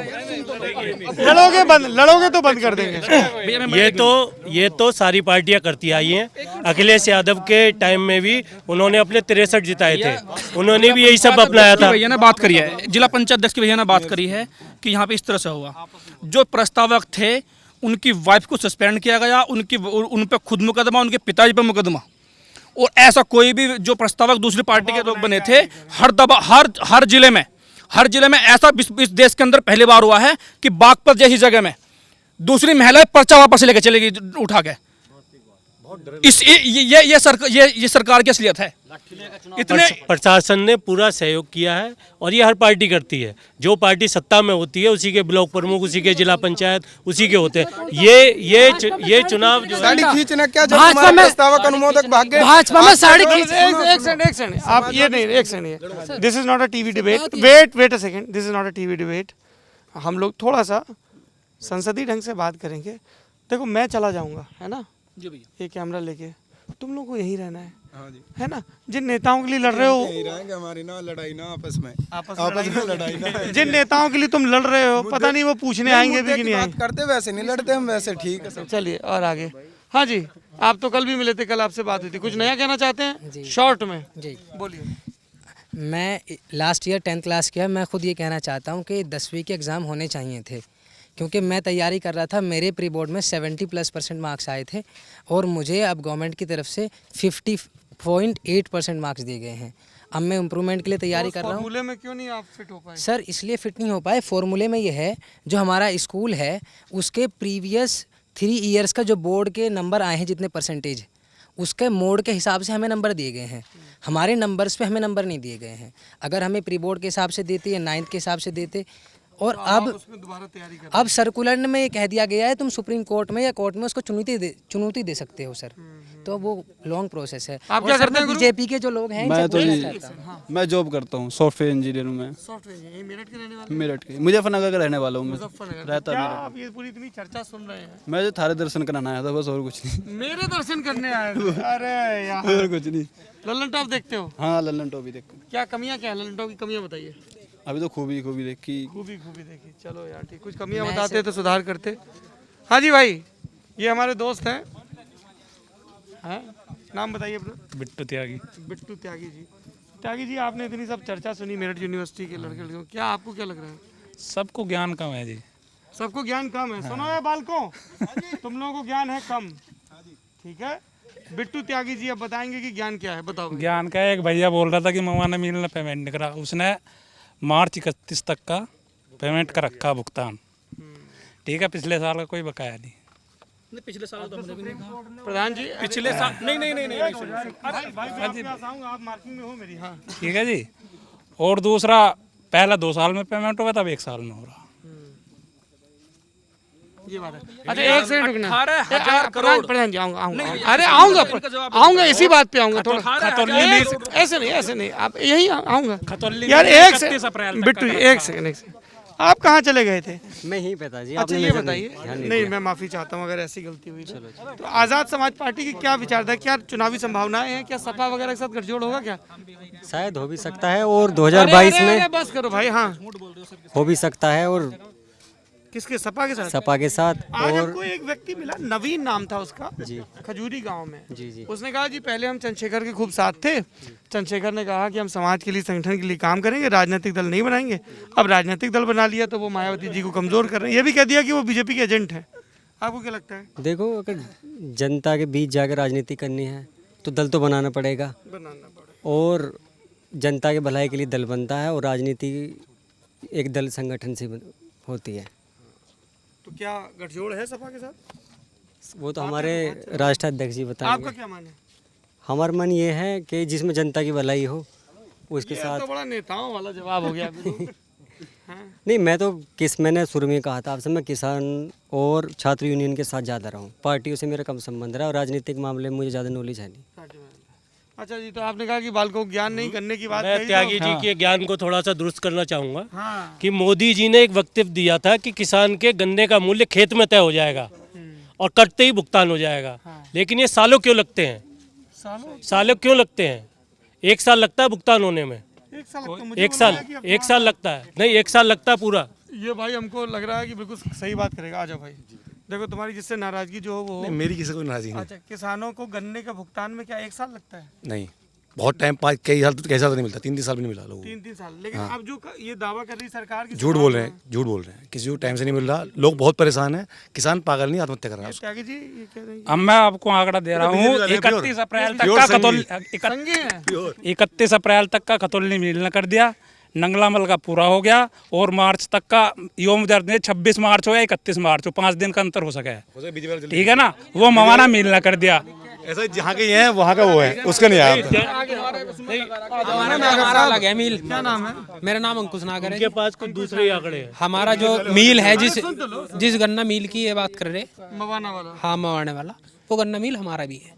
लड़ोगे तो बंद कर देंगे। ये तो सारी पार्टियां करती आई हैं। अखिलेश यादव के टाइम में भी उन्होंने अपने 63 जिताए थे, उन्होंने भी यही सब अपनाया था। भैया ने बात करी है, जिला पंचायत अध्यक्ष के भैया ने बात करी है कि यहाँ पे इस तरह से हुआ। जो प्रस्तावक थे उनकी वाइफ को सस्पेंड किया गया, उन पर खुद मुकदमा, उनके पिताजी पर मुकदमा। और ऐसा कोई भी जो प्रस्तावक दूसरी पार्टी के लोग बने थे, हर जिले में ऐसा इस देश के अंदर पहली बार हुआ है कि बागपत जैसी जगह में दूसरी महिला पर्चा वापस लेके चलेगी उठा के। ये सरकार की असलियत है। इतने प्रशासन ने पूरा सहयोग किया है और ये हर पार्टी करती है। जो पार्टी सत्ता में होती है उसी के ब्लॉक प्रमुख, उसी के जिला पंचायत उसी के होते हैं। ये चुनाव जो साड़ी खींचना क्या, जब भाजपा तुम्हारे में- प्रस्तावक अनुमोदक भाग्य भाजपा में साड़ी खींच एक सेकंड आप ये नहीं, एक second, this is not a TV debate, wait a second, this is not a TV debate. हम लोग थोड़ा सा संसदीय ढंग से बात करेंगे। देखो मैं चला जाऊंगा, है ना, जी भैया, ये कैमरा लेके, तुम लोग को यहीं रहना है, हाँ जी, है ना। जिन नेताओं के लिए लड़ रहे हो, यहीं रहेंगे, हमारी ना लड़ाई ना आपस में लड़ाई ना। जिन नेताओं के लिए तुम लड़ रहे हो, पता नहीं वो पूछने आएंगे भी कि नहीं बात आएंगे। करते वैसे नहीं लड़ते हम, वैसे ठीक है सब। चलिए और आगे। हाँ जी, आप तो कल भी मिले थे, कल आपसे बात हुई थी, कुछ नया कहना चाहते हैं शॉर्ट में? जी, बोलिए। मैं लास्ट ईयर 10th क्लास किया। मैं खुद ये कहना चाहता हूँ कि 10वीं के एग्ज़ाम होने चाहिए थे, क्योंकि मैं तैयारी कर रहा था। मेरे प्री बोर्ड में 70+% मार्क्स आए थे और मुझे अब गवर्नमेंट की तरफ से 50.8% मार्क्स दिए गए हैं। अब मैं इम्प्रूवमेंट के लिए तैयारी कर रहा हूँ। फॉर्मूले में क्यों नहीं आप फिट हो पाए? सर इसलिए फिट नहीं हो पाए, फॉर्मूले में ये है, जो हमारा स्कूल है उसके प्रीवियस 3 ईयर्स का जो बोर्ड के नंबर आए हैं, जितने परसेंटेज, उसके मोड के हिसाब से हमें नंबर दिए गए हैं। हमारे नंबर्स पे हमें नंबर नहीं दिए गए हैं। अगर हमें प्री बोर्ड के हिसाब से देते या 9th के हिसाब से देते, और उसमें दोबारा तैयारी कर। अब सर्कुलर में ये कह दिया गया है तुम सुप्रीम कोर्ट में या कोर्ट में उसको चुनौती दे सकते हो सर। तो वो लॉन्ग प्रोसेस है। आप क्या करते हैं गुरु? बीजेपी के जो लोग हैं मैं तो इनसे जी पूछना चाहता हूँ। मैं जॉब करता हूँ, सॉफ्टवेयर इंजीनियर हूँ मैं, सॉफ्टवेयर, ये मेरठ के रहने वाले? मेरठ के, मुजफ्फरनगर का रहने वाला हूँ मैं, मुजफ्फरनगर। रहता क्या मेरठ। आप ये पूरी इतनी चर्चा सुन रहे हैं? मैं जो थारे दर्शन कराना आया था बस, और कुछ नहीं। मेरे दर्शन करने आए थे? अरे यार, और कुछ नहीं। लल्लन टॉप देखते हो? हाँ लल्लन टॉप भी देखो। क्या कमियां, क्या है लल्लन टॉप की कमियां बताइए। अभी तो खूबी देखी। खूबी देखी, चलो यार ठीक, कुछ कमियां बताते तो सुधार करते। हाँ जी भाई, ये हमारे दोस्त हैं, हाँ नाम बताइए अपना। बिट्टू त्यागी। बिट्टू त्यागी जी। त्यागी जी, आपने इतनी सब चर्चा सुनी मेरठ यूनिवर्सिटी के लड़के लड़कियों, क्या आपको क्या लग रहा है? सबको ज्ञान कम है जी। सबको ज्ञान कम है। सुनो है बालकों, तुम लोगों को ज्ञान है कम, ठीक है। बिट्टू त्यागी जी अब बताएंगे कि ज्ञान क्या है, बताओ। ज्ञान का एक भैया बोल रहा था कि मवाना मिल ने पेमेंट नहीं करा, उसने मार्च 31 तक का पेमेंट का रखा भुगतान, ठीक है। पिछले साल का कोई बकाया नहीं। पिछले साल तो हमने भी नहीं कहा। प्रधान जी पिछले साल नहीं आप मार्किंग में हो मेरी, हाँ ठीक है जी। और दूसरा, पहला 2 साल में पेमेंट हुआ, तब 1 साल में हो रहा। ये बात है। अच्छा एक सेकंड रुकना। 18,000 करोड़। प्रधान जी आऊंगा। अरे आऊंगा इसी बात पे आऊंगा थोड़ा। ऐसे नहीं आप यही आऊंगा यार। एक सेकंड बिट्टू जी, एक सेकंड आप कहाँ चले गए थे? मैं ही पता जी। अच्छा ये बताइए। नहीं मैं माफी चाहता हूँ अगर ऐसी गलती हुई तो। आज़ाद समाज पार्टी की क्या विचारधारा, क्या चुनावी संभावनाएं हैं, क्या सपा वगैरह के साथ गठजोड़ होगा क्या? शायद हो भी सकता है, और 2022 में बस करो भाई। हाँ हो भी सकता है, और किसके, सपा के साथ? सपा के साथ। आज और हमको एक व्यक्ति मिला, नवीन नाम था उसका, जी खजूरी गांव में। जी उसने कहा जी पहले हम चंद्रशेखर के खूब साथ थे, चंद्रशेखर ने कहा कि हम समाज के लिए, संगठन के लिए काम करेंगे, राजनीतिक दल नहीं बनाएंगे। अब राजनीतिक दल बना लिया तो वो मायावती जी को कमजोर कर रहे हैं। ये भी कह दिया कि वो बीजेपी के एजेंट हैं। आपको क्या लगता है? देखो, अगर जनता के बीच जाकर राजनीति करनी है तो दल तो बनाना पड़ेगा, और जनता के भलाई के लिए दल बनता है, और राजनीति एक दल संगठन से होती है। तो क्या गठजोड़ है सपा के साथ? वो तो हमारे राष्ट्रीय अध्यक्ष जी बताएंगे। आपका क्या मन है? हमारा मन ये है कि जिसमें जनता की भलाई हो उसके साथ। तो बड़ा नेताओं वाला जवाब हो गया। नहीं, मैंने शुरू में कहा था आपसे, मैं किसान और छात्र यूनियन के साथ ज़्यादा रहा हूँ। पार्टियों से मेरा कम संबंध रहा, और राजनीतिक मामले में मुझे ज़्यादा नॉलेज है नहीं। अच्छा जी, तो आपने कहा कि बालकों को ज्ञान नहीं करने की बात मैं कही, त्यागी तो जी के ज्ञान को थोड़ा सा दुरुस्त करना चाहूँगा हाँ। कि मोदी जी ने एक वक्तव्य दिया था कि किसान के गन्ने का मूल्य खेत में तय हो जाएगा और कटते ही भुगतान हो जाएगा। लेकिन ये सालों क्यों लगते हैं? सालों क्यों लगते हैं? 1 साल लगता है भुगतान होने में। 1 साल लगता है? मुझे 1 साल लगता है, नहीं 1 साल लगता है पूरा। ये भाई हमको लग रहा है कि बिल्कुल सही बात करेगा। आ जाओ भाई, देखो तुम्हारी जिससे नाराजगी जो हो वो हो। मेरी किसी को नाराजगी अच्छा, किसानों को गन्ने का भुगतान में क्या 1 साल लगता है? नहीं, बहुत टाइम कई साल तो नहीं मिलता, 3-3 साल भी नहीं मिला लोगों को। 3-3 साल, लेकिन अब जो ये दावा कर रही सरकार की, झूठ बोल रहे हैं, झूठ बोल रहे हैं, किसी को टाइम से नहीं मिल रहा, लोग बहुत परेशान हैं, किसान पागल नहीं आत्महत्या कर रहा है। त्यागी जी ये कह रही अब मैं आपको आंकड़ा दे रहा हूँ, 31 अप्रैल तक का खतौली मिलना कर दिया, नंगलामल का पूरा हो गया, और मार्च तक का योम दर्द में 26 मार्च हो या 31 मार्च हो, 5 दिन का अंतर हो सका है, ठीक है ना, वो मवाना मिलना कर दिया। ऐसा जहाँ के है वहाँ का वो है, उसका नहीं आया। हमारा अलग है मील। क्या नाम है? मेरा नाम अंकुश नागर है। उनके पास कुछ दूसरे आंकड़े हैं। हमारा जो मील है, जिस गन्ना मील की ये बात कर रहे, मवाना वाला, हाँ मवाने वाला, वो गन्ना मील हमारा भी है।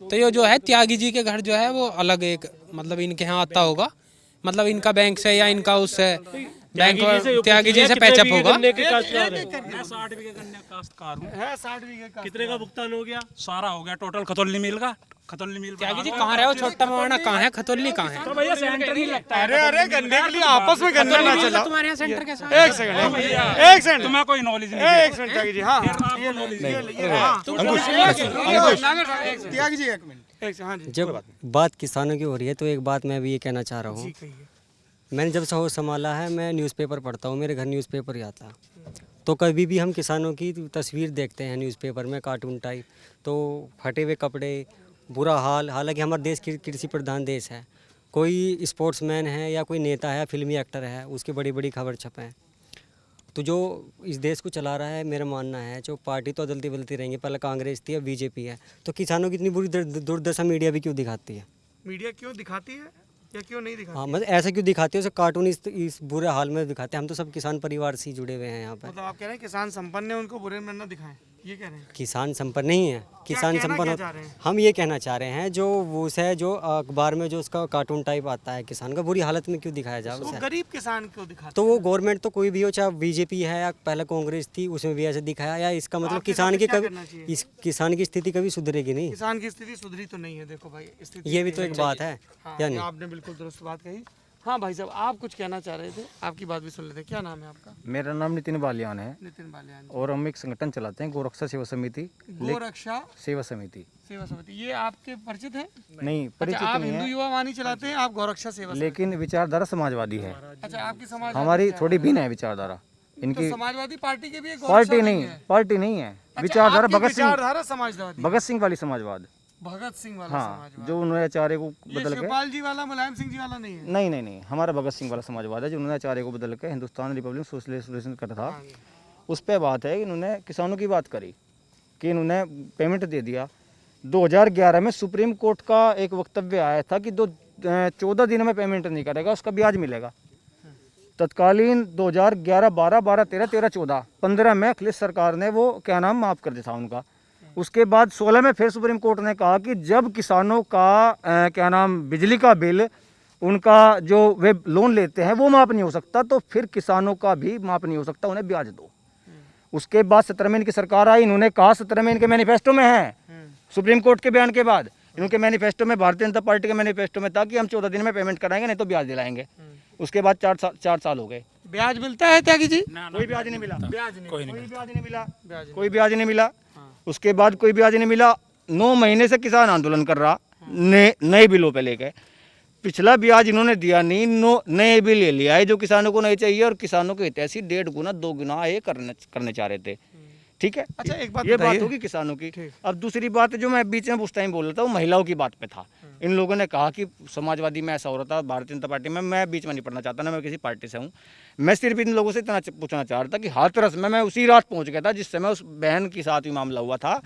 तो ये जो है त्यागी जी के घर जो है वो अलग एक, मतलब इनके यहाँ आता होगा, मतलब इनका बैंक से या इनका उससे बैंक त्यागी जी से पैचअप होगा। 60 बीघे गन्ने काश्तकार हूँ। है 60 बीघे का। कितने का भुगतान हो गया? सारा हो गया टोटल खतौली मिल का। खतौली मिल त्यागी जी कहाँ रहे हो? छोटा मवाना कहाँ है? खतौली कहाँ है? तो भैया सेंटर नहीं लगता है। अरे गन्ने के लिए आपस में गन्ना ना चला। तुम्हारे यहाँ सेंटर कैसा? एक सेकंड तुम्हें कोई नॉलेज नहीं। एक सेकंड त्यागी जी, हाँ त्यागी जी एक मिनट। हाँ जी, जब बात किसानों की हो रही है तो एक बात मैं भी ये कहना चाह रहा हूँ। मैंने जब से होश संभाला है, मैं न्यूज़पेपर पढ़ता हूँ, मेरे घर न्यूज़पेपर ही आता। तो कभी भी हम किसानों की तस्वीर देखते हैं न्यूज़पेपर में, कार्टून टाइप, तो फटे हुए कपड़े, बुरा हाल। हालांकि हमारा देश कृषि प्रधान देश है, कोई स्पोर्ट्समैन है या कोई नेता है, फिल्मी एक्टर है, उसकी बड़ी बड़ी खबर छपें। तो जो इस देश को चला रहा है, मेरा मानना है, जो पार्टी तो बदलती बदलती रहेंगी, पहले कांग्रेस थी, अब बीजेपी है, तो किसानों की इतनी बुरी दुर्दशा मीडिया भी क्यों दिखाती है? मीडिया क्यों दिखाती है या क्यों नहीं दिखाती? हाँ, मतलब ऐसा क्यों दिखाते हो? कार्टून इस बुरे हाल में दिखाते हैं। हम तो सब किसान परिवार से ही जुड़े हुए हैं यहाँ पर। मतलब आप कह रहे हैं किसान संपन्न है, उनको बुरे में न दिखाएं, ये कह रहे हैं? किसान संपन्न नहीं है, किसान कहना संपन्न क्या चाह रहे हैं? हम ये कहना चाह रहे हैं, जो वो है, जो अखबार में जो उसका कार्टून टाइप आता है किसान का, बुरी हालत में क्यों दिखाया जाए वो उसे? गरीब किसान को दिखाते तो वो गवर्नमेंट तो कोई भी हो, चाहे बीजेपी है या पहले कांग्रेस थी, उसमें भी ऐसे दिखाया, या इसका मतलब किसान की कभी, इस किसान की स्थिति कभी सुधरेगी नहीं। किसान की स्थिति सुधरी तो नहीं है। देखो भाई, स्थिति ये भी तो एक बात है, या नहीं? आपने बिल्कुल दुरुस्त बात कही। हाँ भाई साहब, आप कुछ कहना चाह रहे थे, आपकी बात भी सुन लेते हैं। क्या नाम है आपका? मेरा नाम नितिन बालियान है, नितिन बालियान। और हम एक संगठन चलाते हैं, गोरक्षा सेवा समिति। गोरक्षा सेवा समिति। सेवा समिति, ये आपके परिचित है? नहीं, परिचित आप नहीं हिंदू है, युवा वाणी चलाते हैं, आप गोरक्षा सेवा समिति। लेकिन विचारधारा समाजवादी है। अच्छा, आपकी समाज हमारी थोड़ी भिन्न है विचारधारा इनकी। समाजवादी पार्टी के भी एक पार्टी नहीं है, पार्टी नहीं है, विचारधारा विचारधारा समाजवादी, भगत सिंह वाली समाजवाद। भगत सिंह वाला हाँ, समाजवाद। जो उन्होंने आचार्य को ये बदल के, शिवपाल जी वाला, मुलायम सिंह जी वाला नहीं है? नहीं नहीं नहीं, हमारा भगत सिंह वाला समाजवाद है, जो उन्होंने आचार्य को बदल के हिंदुस्तान रिपब्लिक सोशलिस्ट करा था। उस पर बात है कि इन्होंने किसानों की बात करी कि इन्होंने पेमेंट दे दिया। 2011 में सुप्रीम कोर्ट का एक वक्तव्य आया था कि 14 दिन में पेमेंट नहीं करेगा उसका ब्याज मिलेगा। तत्कालीन 2011, 12, 13, 13, 14, 15 में अखिलेश सरकार ने वो क्या नाम माफ़ कर दिया था उनका। उसके बाद 16 में फिर सुप्रीम कोर्ट ने कहा कि जब किसानों का क्या नाम बिजली का बिल, उनका जो वे लोन लेते हैं वो माफ़ नहीं हो सकता, तो फिर किसानों का भी माफ़ नहीं हो सकता, उन्हें ब्याज दो। उसके बाद 17 में इनकी सरकार आई, इन्होंने कहा, 17 में इनके मैनिफेस्टो में है, सुप्रीम कोर्ट के बयान के बाद इनके मैनिफेस्टो में, भारतीय जनता पार्टी के मैनिफेस्टो में था कि हम 14 दिन में पेमेंट कराएंगे, नहीं तो ब्याज दिलाएंगे। उसके बाद 4 साल हो गए। ब्याज मिलता है त्यागी जी? कोई ब्याज नहीं मिला, कोई नहीं मिला, कोई ब्याज नहीं मिला। उसके बाद कोई ब्याज नहीं मिला। 9 महीने से किसान आंदोलन कर रहा, नए बिलों पे लेके। पिछला ब्याज इन्होंने दिया नहीं, नए बिल ले लिया है जो किसानों को नहीं चाहिए, और किसानों के हितैषी 1.5 गुना 2 गुना ये करने चाह रहे थे। ठीक है, अच्छा एक बात ये बात होगी किसानों की। अब दूसरी बात जो मैं बीच में उस टाइम बोल रहा था, वो महिलाओं की बात पे था। इन लोगों ने कहा कि समाजवादी में ऐसा हो रहा था, भारतीय जनता पार्टी में। मैं बीच में नहीं पढ़ना चाहता, ना मैं किसी पार्टी से हूँ। मैं सिर्फ इन लोगों से इतना पूछना चाह रहा था कि हाथरस में मैं उसी रात पहुँच गया था जिस समय उस बहन के साथ भी मामला हुआ था।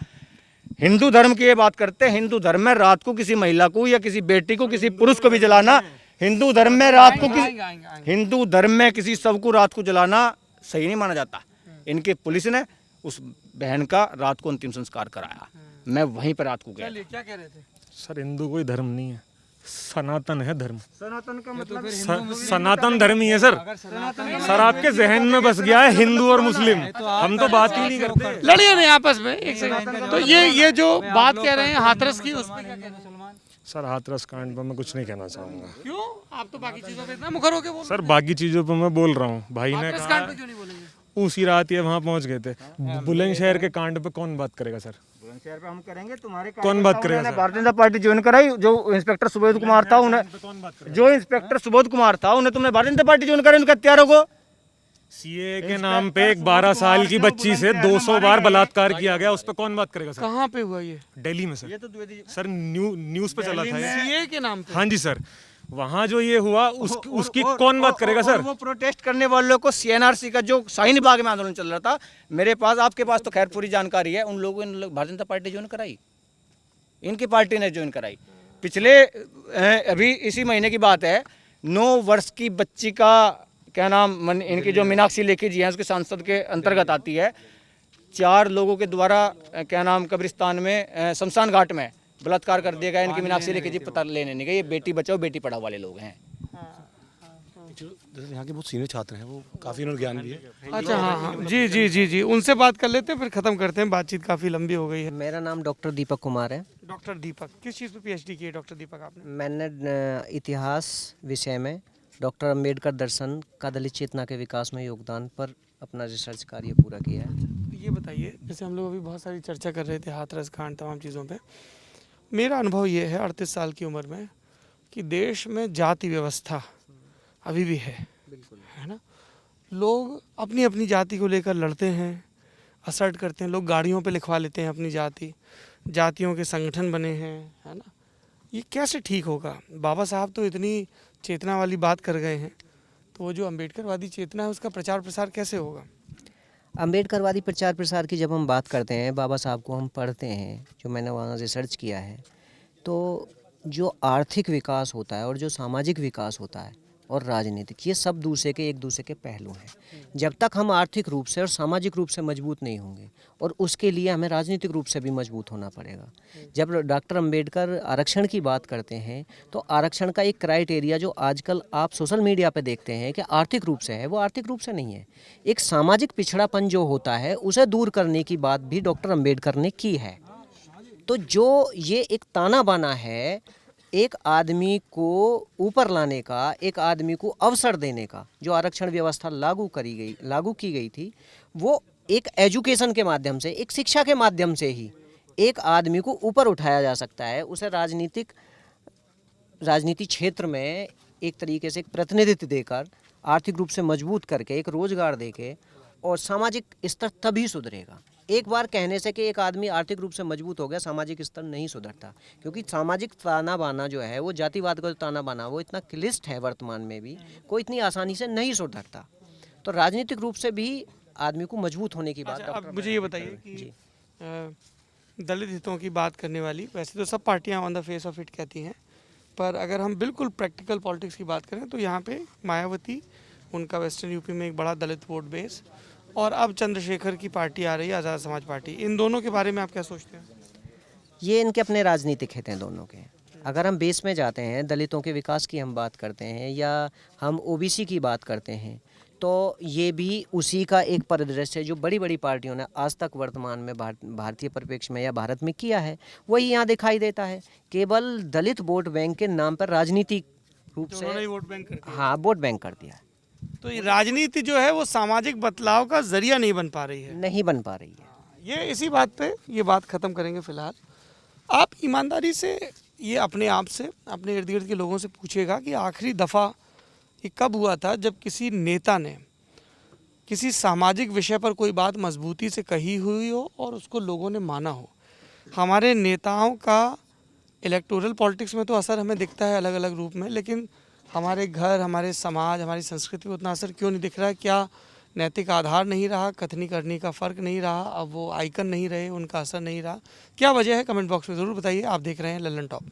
हिंदू धर्म की ये बात करते हैं, हिंदू धर्म में रात को किसी महिला को या किसी बेटी को, किसी पुरुष को भी जलाना, हिंदू धर्म में रात को हिंदू धर्म में किसी शव को रात को जलाना सही नहीं माना जाता। इनके पुलिस ने उस बहन का रात को अंतिम संस्कार कराया। मैं वहीं पर रात को गया। क्या कह रहे थे? सर, हिंदू कोई धर्म नहीं है, सनातन है धर्म। सनातन का मतलब सनातन धर्म ही है सर। सर, आपके जहन में बस गया है हिंदू और मुस्लिम, हम तो बात ही नहीं करते। लड़िए नहीं आपस में, एक सेकंड। तो ये जो बात कह रहे हैं हाथरस की, उस पर क्या कहना है? सर, हाथरस कांड पर मैं कुछ नहीं कहना चाहूँगा। क्यों? आप तो बाकी चीजों पे इतना मुखर होके बोल रहे हैं। सर, बाकी चीज़ों पर मैं बोल रहा हूँ, भाई ने हाथरस कांड पे क्यों नहीं बोलेंगे? उसी रात ये वहाँ पहुँच गए थे। बुलंदशहर के कांड पे कौन बात करेगा सर? बुलंदशहर पे हम करेंगे तुम्हारे कौन बात करेगा sir? Bharatiya Janata party join कराई, जो इंस्पेक्टर सुबोध कुमार था उन्हें, कौन बात करेगा? जो इंस्पेक्टर सुबोध कुमार था उन्हें तुमने भारतीय जनता पार्टी ज्वाइन कराई उनके हत्यारों को। सीए के नाम पे एक 12 साल की बच्ची से 200 बार बलात्कार किया गया, उस पर कौन बात करेगा सर? कहाँ पे हुआ ये? दिल्ली में सर। सर न्यूज पे चला था ये। सीए के नाम पे? हाँ जी सर, वहाँ जो ये हुआ उसकी कौन बात करेगा सर? वो प्रोटेस्ट करने वालों को सीएनआरसी का जो शाहीन बाग में आंदोलन चल रहा था, मेरे पास, आपके पास तो खैर पूरी जानकारी है, उन लोगों ने भारतीय जनता पार्टी ज्वाइन कराई, इनकी पार्टी ने ज्वाइन कराई। पिछले अभी इसी महीने की बात है, 9 वर्ष की बच्ची का क्या नाम, इनकी जो मीनाक्षी लेखी जी हैं उसके सांसद के अंतर्गत आती है, 4 लोगों के द्वारा क्या नाम कब्रिस्तान में शमशान घाट में बलात्कार कर दिया गया। इनकी मीनाक्षी लेखी जी पता लेने नहीं गए। ये बेटी बचाओ बेटी पढ़ाओ वाले लोग हैं। जैसे यहाँ के बहुत सीनियर छात्र हैं, वो काफ़ी उन्हें ज्ञान भी है। अच्छा, हाँ हाँ, जी जी जी जी, उनसे बात कर लेते हैं, फिर ख़त्म करते हैं, बातचीत काफ़ी लंबी हो गई है। मेरा नाम डॉक्टर दीपक कुमार है। डॉक्टर दीपक, किस चीज़ पे पीएचडी की है डॉक्टर दीपक आपने? मैंने इतिहास विषय में डॉक्टर अंबेडकर दर्शन का दलित चेतना के विकास में योगदान पर अपना रिसर्च कार्य पूरा किया है। ये बताइए, जैसे हम लोग अभी बहुत सारी चर्चा कर रहे थे हाथरस कांड तमाम चीज़ों पे, मेरा अनुभव ये है 38 साल की उम्र में कि देश में जाति व्यवस्था अभी भी है, है ना? लोग अपनी अपनी जाति को लेकर लड़ते हैं, असर्ट करते हैं, लोग गाड़ियों पे लिखवा लेते हैं अपनी जाति, जातियों के संगठन बने हैं, है ना? ये कैसे ठीक होगा? बाबा साहब तो इतनी चेतना वाली बात कर गए हैं, तो वो जो अम्बेडकरवादी चेतना है उसका प्रचार प्रसार कैसे होगा? अम्बेडकरवादी प्रचार प्रसार की जब हम बात करते हैं, बाबा साहब को हम पढ़ते हैं, जो मैंने वहाँ रिसर्च किया है, तो जो आर्थिक विकास होता है और जो सामाजिक विकास होता है और राजनीतिक, ये सब एक दूसरे के पहलू हैं। जब तक हम आर्थिक रूप से और सामाजिक रूप से मजबूत नहीं होंगे, और उसके लिए हमें राजनीतिक रूप से भी मजबूत होना पड़ेगा। जब डॉक्टर अंबेडकर आरक्षण की बात करते हैं, तो आरक्षण का एक क्राइटेरिया जो आजकल आप सोशल मीडिया पे देखते हैं कि आर्थिक रूप से है, वो आर्थिक रूप से नहीं है। एक सामाजिक पिछड़ापन जो होता है उसे दूर करने की बात भी डॉक्टर अंबेडकर ने की है। तो जो ये एक ताना बाना है, एक आदमी को ऊपर लाने का, एक आदमी को अवसर देने का, जो आरक्षण व्यवस्था लागू की गई थी, वो एक एजुकेशन के माध्यम से, एक शिक्षा के माध्यम से ही एक आदमी को ऊपर उठाया जा सकता है। उसे राजनीति क्षेत्र में एक तरीके से एक प्रतिनिधित्व देकर, आर्थिक रूप से मजबूत करके, एक रोजगार देके, और सामाजिक स्तर तभी सुधरेगा। एक बार कहने से कि एक आदमी आर्थिक रूप से मजबूत हो गया, सामाजिक स्तर नहीं सुधरता, क्योंकि सामाजिक ताना बाना जो है, वो जातिवाद का जो ताना बाना, वो इतना क्लिष्ट है वर्तमान में भी, कोई इतनी आसानी से नहीं सुधरता। तो राजनीतिक रूप से भी आदमी को मजबूत होने की बात। अच्छा, अब मुझे ये बताइए कि दलित हितों की बात करने वाली, वैसे तो सब पार्टियां on the face of it कहती हैं, पर अगर हम बिल्कुल प्रैक्टिकल पॉलिटिक्स की बात करें तो यहाँ पे मायावती, उनका वेस्टर्न यूपी में एक बड़ा दलित वोट बेस, और अब चंद्रशेखर की पार्टी आ रही है, आज़ाद समाज पार्टी, इन दोनों के बारे में आप क्या सोचते हैं? ये इनके अपने राजनीतिक हित हैं दोनों के। अगर हम बेस में जाते हैं, दलितों के विकास की हम बात करते हैं, या हम ओबीसी की बात करते हैं, तो ये भी उसी का एक परिदृश्य है जो बड़ी बड़ी पार्टियों ने आज तक वर्तमान में भारतीय परिप्रेक्ष्य में या भारत में किया है, वही यहाँ दिखाई देता है। केवल दलित वोट बैंक के नाम पर राजनीतिक रूप से वोट बैंक कर दिया। हाँ, वोट बैंक कर दिया है। तो ये राजनीति जो है वो सामाजिक बदलाव का जरिया नहीं बन पा रही है। नहीं बन पा रही है। ये इसी बात पे ये बात ख़त्म करेंगे फ़िलहाल। आप ईमानदारी से ये अपने आप से, अपने इर्द गिर्द के लोगों से पूछिएगा कि आखिरी दफ़ा ये कब हुआ था जब किसी नेता ने किसी सामाजिक विषय पर कोई बात मजबूती से कही हुई हो और उसको लोगों ने माना हो। हमारे नेताओं का इलेक्टोरल पॉलिटिक्स में तो असर हमें दिखता है अलग अलग रूप में, लेकिन हमारे घर, हमारे समाज, हमारी संस्कृति को उतना असर क्यों नहीं दिख रहा है? क्या नैतिक आधार नहीं रहा, कथनी करनी का फ़र्क नहीं रहा, अब वो आइकन नहीं रहे, उनका असर नहीं रहा? क्या वजह है? कमेंट बॉक्स में ज़रूर बताइए। आप देख रहे हैं लल्लन टॉप।